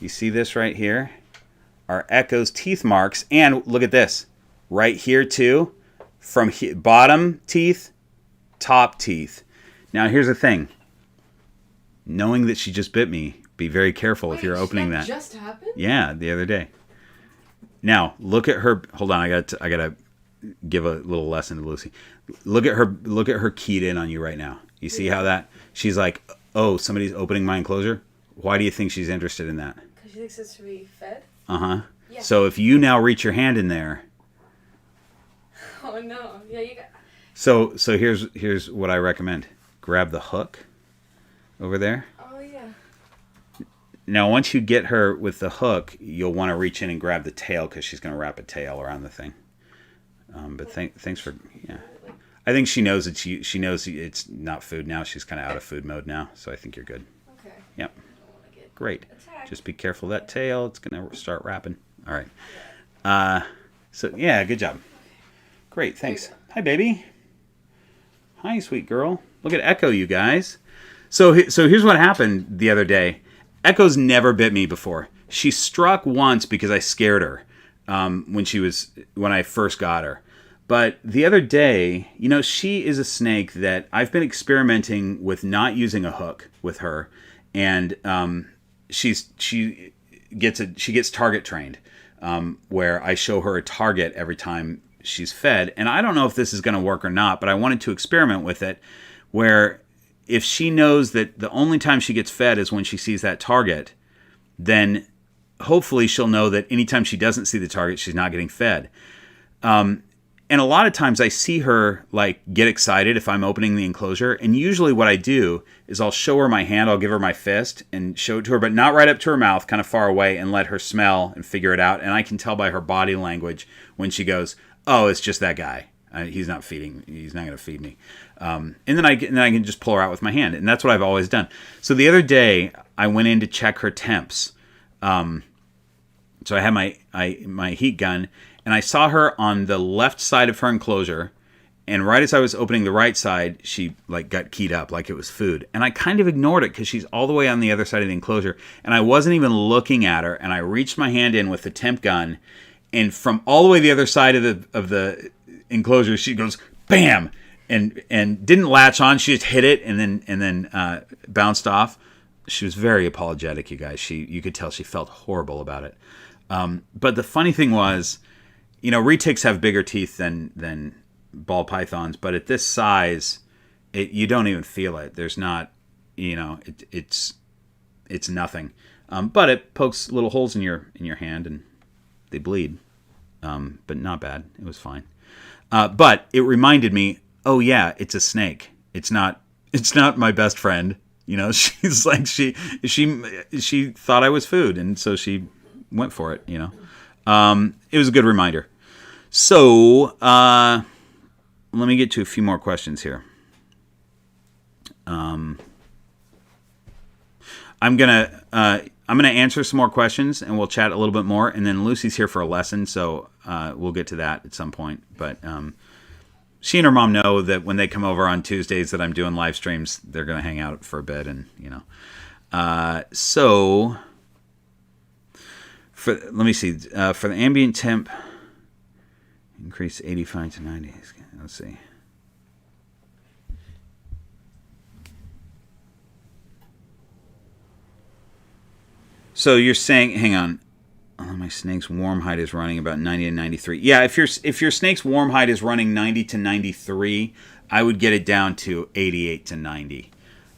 You see this right here? Are Echo's teeth marks, and look at this right here too, from bottom teeth, top teeth. Now here's the thing. Knowing that she just bit me, be very careful. Wait, if you're opening that. Just happened? Yeah, the other day. Now look at her. Hold on, I gotta give a little lesson to Lucy. Look at her keyed in on you right now. You see how that? She's like, oh, somebody's opening my enclosure. Why do you think she's interested in that? Because she thinks it's to be fed. Yeah. So if you now reach your hand in there. Oh no! Yeah, you got. So here's what I recommend. Grab the hook over there. Oh yeah. Now once you get her with the hook, you'll want to reach in and grab the tail because she's going to wrap a tail around the thing. But thanks for I think she knows that she knows it's not food now. She's kind of out of food mode now, so I think you're good. Okay. Yep. Great. Just be careful of that tail. It's going to start wrapping. All right. So yeah, good job. Great, thanks. Hi, baby. Hi, sweet girl. Look at Echo, you guys. So here's what happened the other day. Echo's never bit me before. She struck once because I scared her when I first got her. But the other day, she is a snake that I've been experimenting with not using a hook with her, and she gets target trained, where I show her a target every time she's fed. And I don't know if this is going to work or not, but I wanted to experiment with it, where if she knows that the only time she gets fed is when she sees that target, then hopefully she'll know that anytime she doesn't see the target, she's not getting fed. And a lot of times I see her get excited if I'm opening the enclosure. And usually what I do is I'll show her my hand. I'll give her my fist and show it to her, but not right up to her mouth, kind of far away, and let her smell and figure it out. And I can tell by her body language when she goes, oh, it's just that guy. He's not feeding. He's not going to feed me. And then I can just pull her out with my hand. And that's what I've always done. So the other day I went in to check her temps. So I had my heat gun, and I saw her on the left side of her enclosure, and right as I was opening the right side, she got keyed up like it was food. And I kind of ignored it because she's all the way on the other side of the enclosure, and I wasn't even looking at her, and I reached my hand in with the temp gun, and from all the way the other side of the enclosure, she goes bam, and didn't latch on. She just hit it and then bounced off. She was very apologetic, you guys. You could tell she felt horrible about it. But the funny thing was, retics have bigger teeth than ball pythons, but at this size, you don't even feel it. There's not, it's nothing. But it pokes little holes in your hand and they bleed. But not bad. It was fine. But it reminded me, oh yeah, it's a snake. It's not my best friend. She's she thought I was food, and so she went for it. It was a good reminder. So let me get to a few more questions here. I'm gonna answer some more questions, and we'll chat a little bit more. And then Lucy's here for a lesson, so we'll get to that at some point. But she and her mom know that when they come over on Tuesdays that I'm doing live streams, they're gonna hang out for a bit, and so. Let me see. For the ambient temp, increase 85 to 90. Let's see. So you're saying, hang on. Oh, my snake's warm height is running about 90 to 93. Yeah, if your snake's warm height is running 90 to 93, I would get it down to 88 to 90.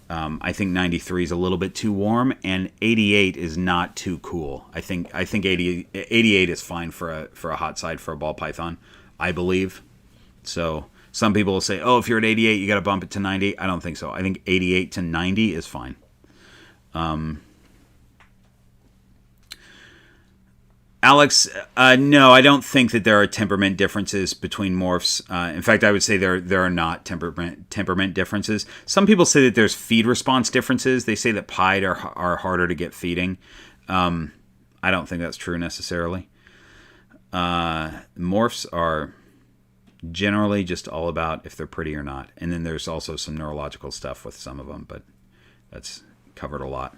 I think 93 is a little bit too warm, and 88 is not too cool. I think 88 is fine for a hot side for a ball python, I believe. So some people will say, oh, if you're at 88, you got to bump it to 90. I don't think so. I think 88 to 90 is fine. Alex, no, I don't think that there are temperament differences between morphs. In fact, I would say there are not temperament differences. Some people say that there's feed response differences. They say that pied are harder to get feeding. I don't think that's true necessarily. Morphs are generally just all about if they're pretty or not. And then there's also some neurological stuff with some of them, but that's covered a lot.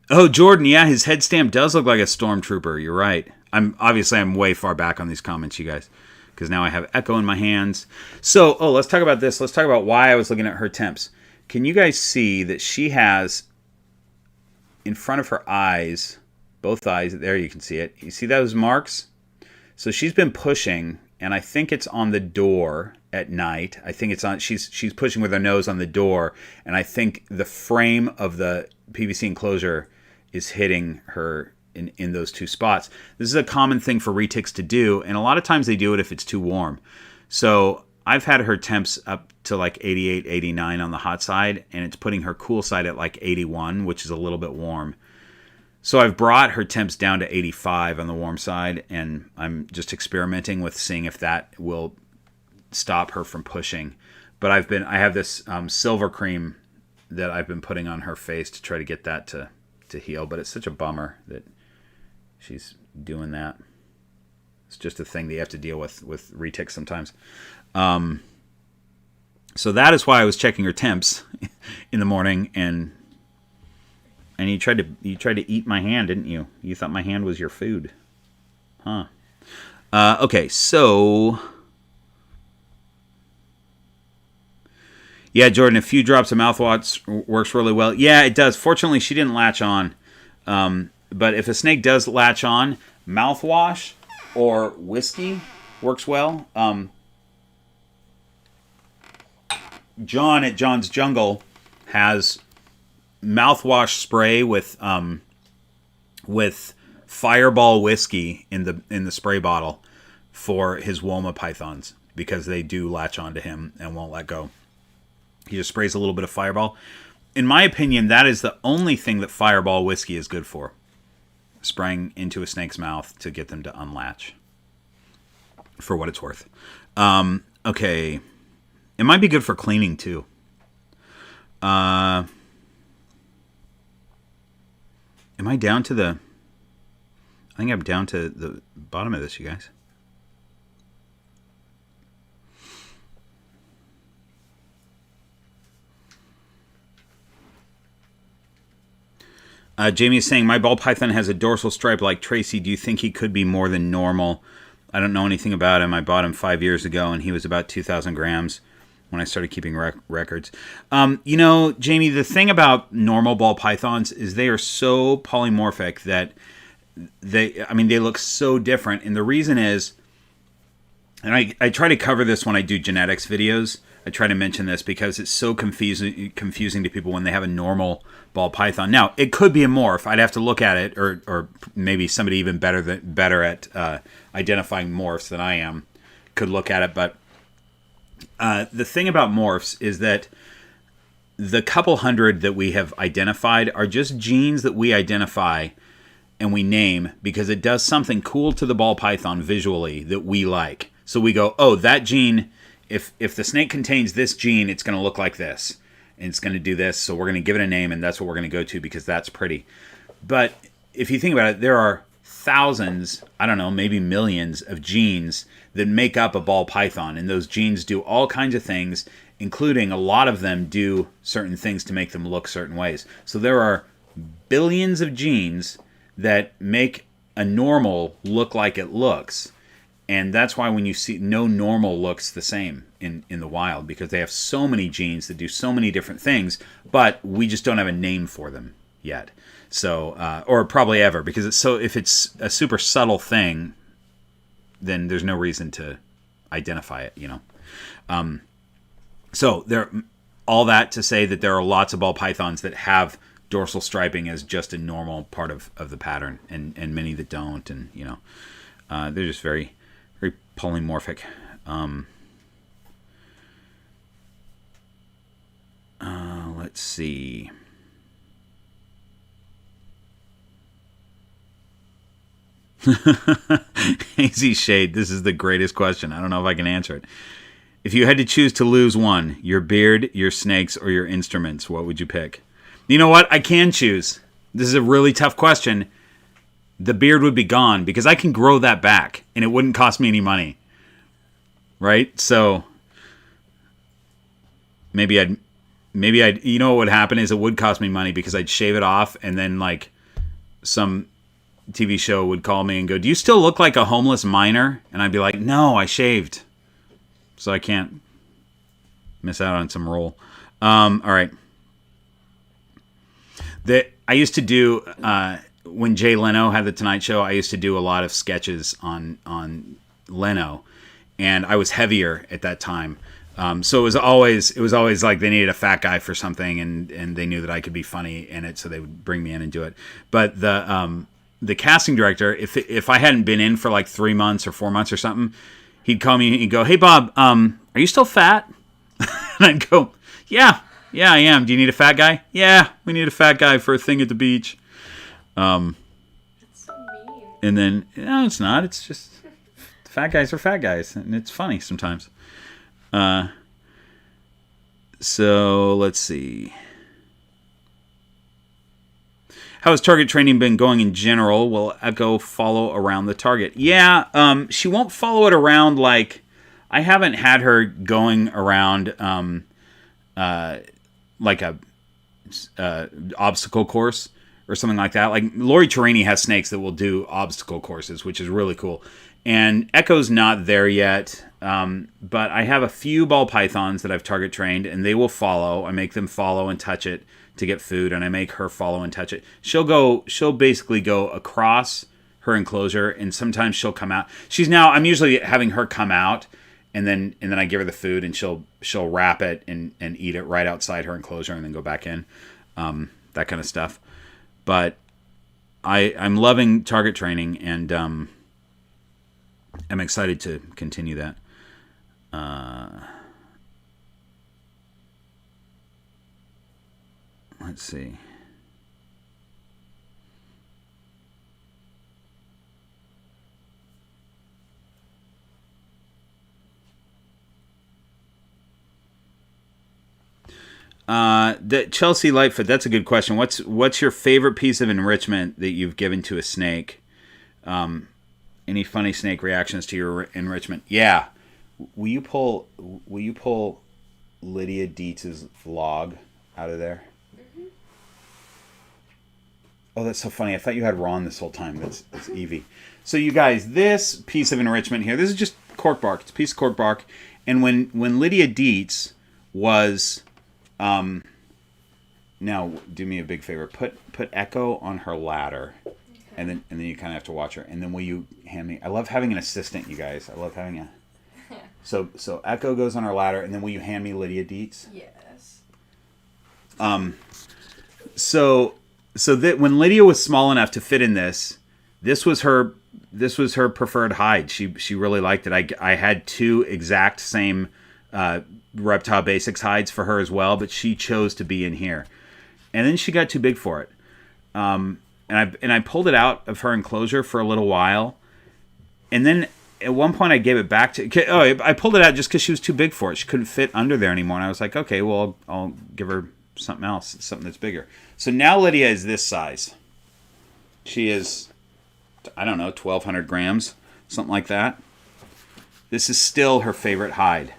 Oh, Jordan, yeah, his head stamp does look like a stormtrooper. You're right. I'm way far back on these comments, you guys, because now I have Echo in my hands. So, let's talk about this. Let's talk about why I was looking at her temps. Can you guys see that she has in front of her eyes, both eyes, there you can see it. You see those marks? So she's been pushing and I think it's on the door at night. I think it's on. She's pushing with her nose on the door, and I think the frame of the PVC enclosure is hitting her in those two spots. This is a common thing for retics to do, and a lot of times they do it if it's too warm. So I've had her temps up to like 88, 89 on the hot side, and it's putting her cool side at like 81, which is a little bit warm. So I've brought her temps down to 85 on the warm side, and I'm just experimenting with seeing if that will stop her from pushing. But I have this silver cream that I've been putting on her face to try to get that to heal. But it's such a bummer that she's doing that. It's just a thing that you have to deal with retics sometimes. So that is why I was checking her temps in the morning, and you tried to eat my hand, didn't you? You thought my hand was your food, huh? Okay, so yeah, Jordan, a few drops of mouthwash works really well. Yeah, it does. Fortunately, she didn't latch on. But if a snake does latch on, mouthwash or whiskey works well. John at John's Jungle has mouthwash spray with Fireball whiskey in the spray bottle for his Woma pythons, because they do latch onto him and won't let go. He just sprays a little bit of Fireball. In my opinion, that is the only thing that Fireball whiskey is good for. Spraying into a snake's mouth to get them to unlatch. For what it's worth. Okay. It might be good for cleaning too. Am I down to the... I think I'm down to the bottom of this, you guys. Jamie is saying, my ball python has a dorsal stripe like Tracy. Do you think he could be more than normal? I don't know anything about him. I bought him 5 years ago, and he was about 2,000 grams when I started keeping records. Jamie, the thing about normal ball pythons is they are so polymorphic that they look so different. And the reason is, and I try to cover this when I do genetics videos. I try to mention this because it's so confusing to people when they have a normal ball python. Now, it could be a morph. I'd have to look at it, or maybe somebody even better at identifying morphs than I am could look at it. But the thing about morphs is that the couple hundred that we have identified are just genes that we identify and we name because it does something cool to the ball python visually that we like. So we go, oh, that gene, if the snake contains this gene, it's going to look like this. And it's going to do this, so we're going to give it a name, and that's what we're going to go to because that's pretty. But if you think about it, there are thousands, I don't know, maybe millions of genes that make up a ball python. And those genes do all kinds of things, including a lot of them do certain things to make them look certain ways. So there are billions of genes that make a normal look like it looks. And that's why when you see, no normal looks the same in the wild, because they have so many genes that do so many different things, but we just don't have a name for them yet. So, or probably ever, because if it's a super subtle thing, then there's no reason to identify it, So all that to say that there are lots of ball pythons that have dorsal striping as just a normal part of the pattern, and many that don't, and they're just very, very polymorphic. Let's see. Hazy Shade, this is the greatest question. I don't know if I can answer it. If you had to choose to lose one, your beard, your snakes, or your instruments, what would you pick? You know what? I can choose. This is a really tough question. The beard would be gone because I can grow that back and it wouldn't cost me any money. Right? So maybe I'd what would happen is it would cost me money because I'd shave it off, and then like some TV show would call me and go, "Do you still look like a homeless miner?" And I'd be like, "No, I shaved." So I can't miss out on some role. All right. I used to do when Jay Leno had the Tonight Show. I used to do a lot of sketches on Leno, and I was heavier at that time. So it was always like they needed a fat guy for something, and they knew that I could be funny in it, so they would bring me in and do it. But the casting director, if I hadn't been in for like 3 months or 4 months or something, he'd call me and he'd go, "Hey Bob, are you still fat?" And I'd go, "Yeah, I am. Do you need a fat guy?" "Yeah, we need a fat guy for a thing at the beach." That's so mean. And then, no, it's not. It's just fat guys are fat guys, and it's funny sometimes. So let's see. How has target training been going in general? Will Echo follow around the target? Yeah, she won't follow it around like... I haven't had her going around like a obstacle course or something like that. Like Lori Torini has snakes that will do obstacle courses, which is really cool. And Echo's not there yet, but I have a few ball pythons that I've target trained, and they will follow. I make them follow and touch it to get food, and I make her follow and touch it. She'll basically go across her enclosure, and sometimes she'll come out. I'm usually having her come out, and then I give her the food, and she'll wrap it and eat it right outside her enclosure, and then go back in, that kind of stuff. But I'm loving target training, and I'm excited to continue that. Let's see. The Chelsea Lightfoot, that's a good question. What's your favorite piece of enrichment that you've given to a snake? Any funny snake reactions to your enrichment? Yeah. Will you pull Lydia Dietz's vlog out of there? Mm-hmm. Oh, that's so funny. I thought you had Ron this whole time. That's Evie. So you guys, this piece of enrichment here, this is just cork bark. It's a piece of cork bark. And when Lydia Dietz was... now, do me a big favor. Put Echo on her ladder. And then you kind of have to watch her. And then will you hand me... I love having an assistant, you guys. I love having a... So Echo goes on her ladder, and then will you hand me Lydia Dietz? Yes. So that when Lydia was small enough to fit in this was her preferred hide. She really liked it. I had 2 exact same Reptile Basics hides for her as well, but she chose to be in here. And then she got too big for it. And I pulled it out of her enclosure for a little while, and then at one point I gave it back to... I pulled it out just because she was too big for it. She couldn't fit under there anymore, and I was like, okay, well, I'll give her something else, something that's bigger. So now Lydia is this size. She is, I don't know, 1,200 grams, something like that. This is still her favorite hide.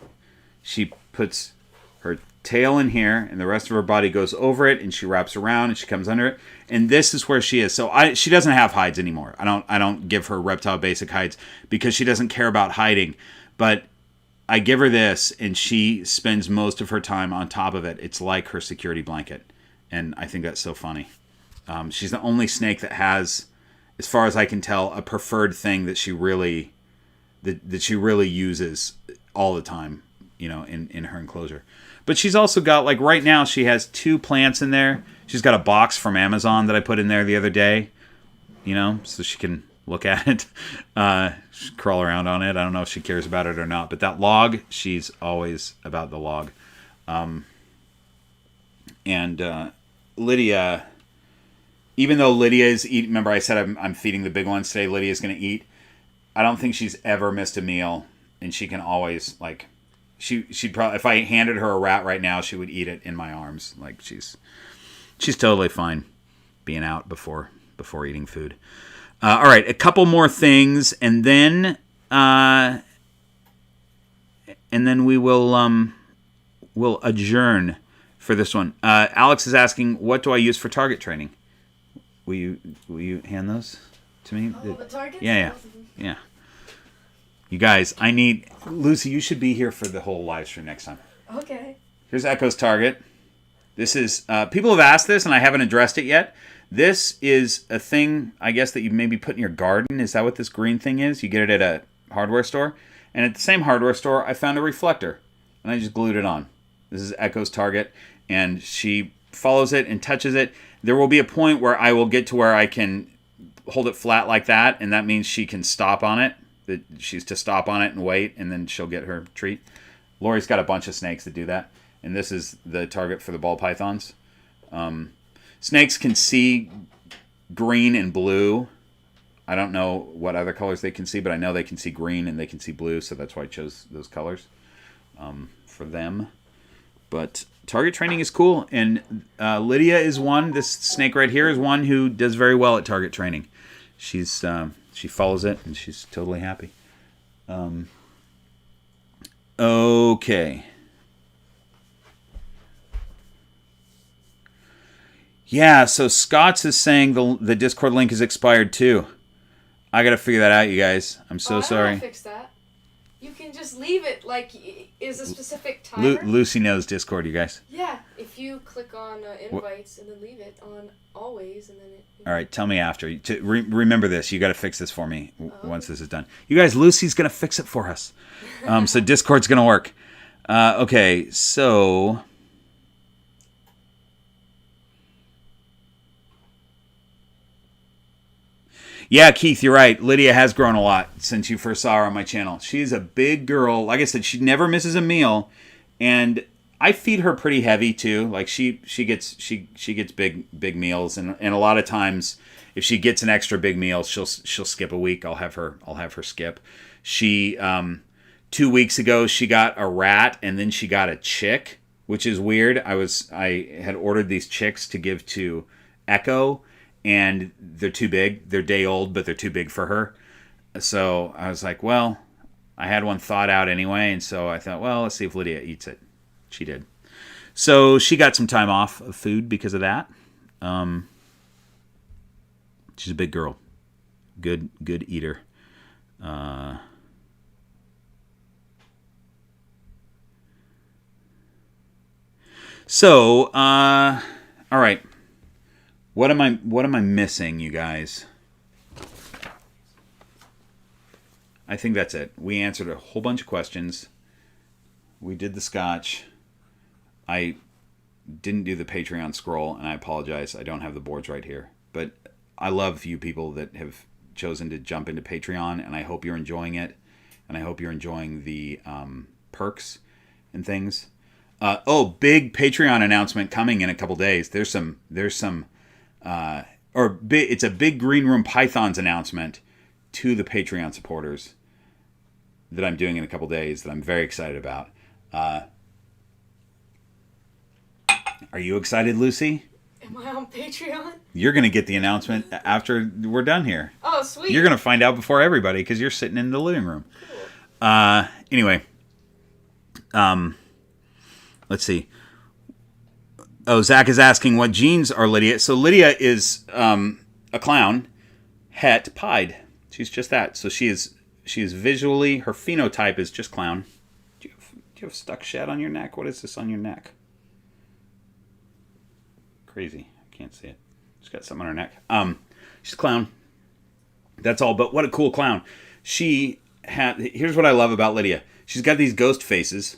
She puts her tail in here, and the rest of her body goes over it, and she wraps around, and she comes under it, and this is where she is. So she doesn't have hides anymore. I don't give her Reptile Basic hides because she doesn't care about hiding, but I give her this, and she spends most of her time on top of it. It's like her security blanket, and I think that's so funny. She's the only snake that has, as far as I can tell, a preferred thing that she really uses all the time, in her enclosure. But she's also got, like right now, she has 2 plants in there. She's got a box from Amazon that I put in there the other day, so she can look at it, crawl around on it. I don't know if she cares about it or not. But that log, she's always about the log. And Lydia, even though Lydia is eating, remember I said I'm feeding the big ones today, Lydia's going to eat. I don't think she's ever missed a meal, and she can always, like... She'd probably, if I handed her a rat right now, she would eat it in my arms. Like she's totally fine being out before eating food. All right, a couple more things, and then we will we'll adjourn for this one. Alex is asking, what do I use for target training? Will you hand those to me? Oh, the targets? Yeah. You guys, Lucy, you should be here for the whole live stream next time. Okay. Here's Echo's target. This is, people have asked this and I haven't addressed it yet. This is a thing, I guess, that you maybe put in your garden. Is that what this green thing is? You get it at a hardware store. And at the same hardware store, I found a reflector. And I just glued it on. This is Echo's target. And she follows it and touches it. There will be a point where I will get to where I can hold it flat like that. And that means she can stop on it. That she's to stop on it and wait. And then she'll get her treat. Lori's got a bunch of snakes that do that. And this is the target for the ball pythons. Snakes can see green and blue. I don't know what other colors they can see, but I know they can see green and they can see blue, so that's why I chose those colors for them. But target training is cool, and Lydia is one. This snake right here is one who does very well at target training. She follows it, and she's totally happy. Okay. Yeah, so Scotch is saying the Discord link is expired too. I gotta figure that out, you guys. I'm so sorry. I don't know how to fix that. You can just leave it like is a specific timer. Lucy knows Discord, you guys. Yeah, if you click on invites and then leave it on always, and then it. All right, tell me after. Remember this. You got to fix this for me once this is done. You guys, Lucy's gonna fix it for us. So Discord's gonna work. Okay, so. Yeah, Keith, you're right. Lydia has grown a lot since you first saw her on my channel. She's a big girl. Like I said, she never misses a meal, and I feed her pretty heavy too. Like she gets big meals, and a lot of times if she gets an extra big meal, she'll skip a week. I'll have her skip. She 2 weeks ago she got a rat, and then she got a chick, which is weird. I had ordered these chicks to give to Echo. And they're too big. They're day old, but they're too big for her. So I was like, well, I had one thought out anyway. And so I thought, well, let's see if Lydia eats it. She did. So she got some time off of food because of that. She's a big girl. Good eater. All right. What am I missing, you guys? I think that's it. We answered a whole bunch of questions. We did the Scotch. I didn't do the Patreon scroll, and I apologize. I don't have the boards right here. But I love you people that have chosen to jump into Patreon, and I hope you're enjoying it. And I hope you're enjoying the perks and things. Big Patreon announcement coming in a couple days. There's some it's a big Green Room Pythons announcement to the Patreon supporters that I'm doing in a couple days that I'm very excited about. Are you excited, Lucy? Am I on Patreon? You're going to get the announcement after we're done here. Oh, sweet. You're going to find out before everybody because you're sitting in the living room. Cool. Anyway. Let's see. Oh, Zach is asking what genes are Lydia. So Lydia is a clown, het pied. She's just that. So she is visually, her phenotype is just clown. Do you have stuck shed on your neck? What is this on your neck? Crazy. I can't see it. She's got something on her neck. She's a clown. That's all. But what a cool clown. Here's what I love about Lydia. She's got these ghost faces.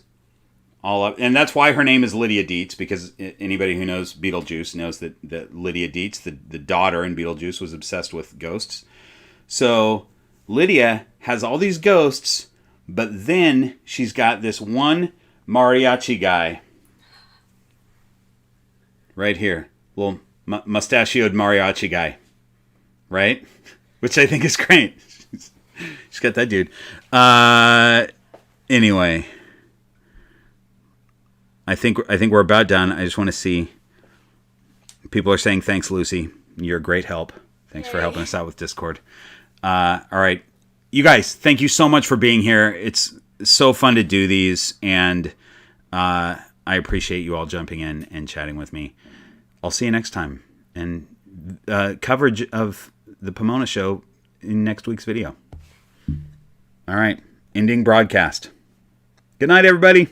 All up, and that's why her name is Lydia Dietz, because anybody who knows Beetlejuice knows that Lydia Dietz, the daughter in Beetlejuice, was obsessed with ghosts. So Lydia has all these ghosts, but then she's got this one mariachi guy right here, little mustachioed mariachi guy, right? Which I think is great. She's got that dude. Anyway. I think we're about done. I just want to see. People are saying thanks, Lucy. You're a great help. Thanks for helping us out with Discord. All right, you guys. Thank you so much for being here. It's so fun to do these, and I appreciate you all jumping in and chatting with me. I'll see you next time, and coverage of the Pomona show in next week's video. All right, ending broadcast. Good night, everybody.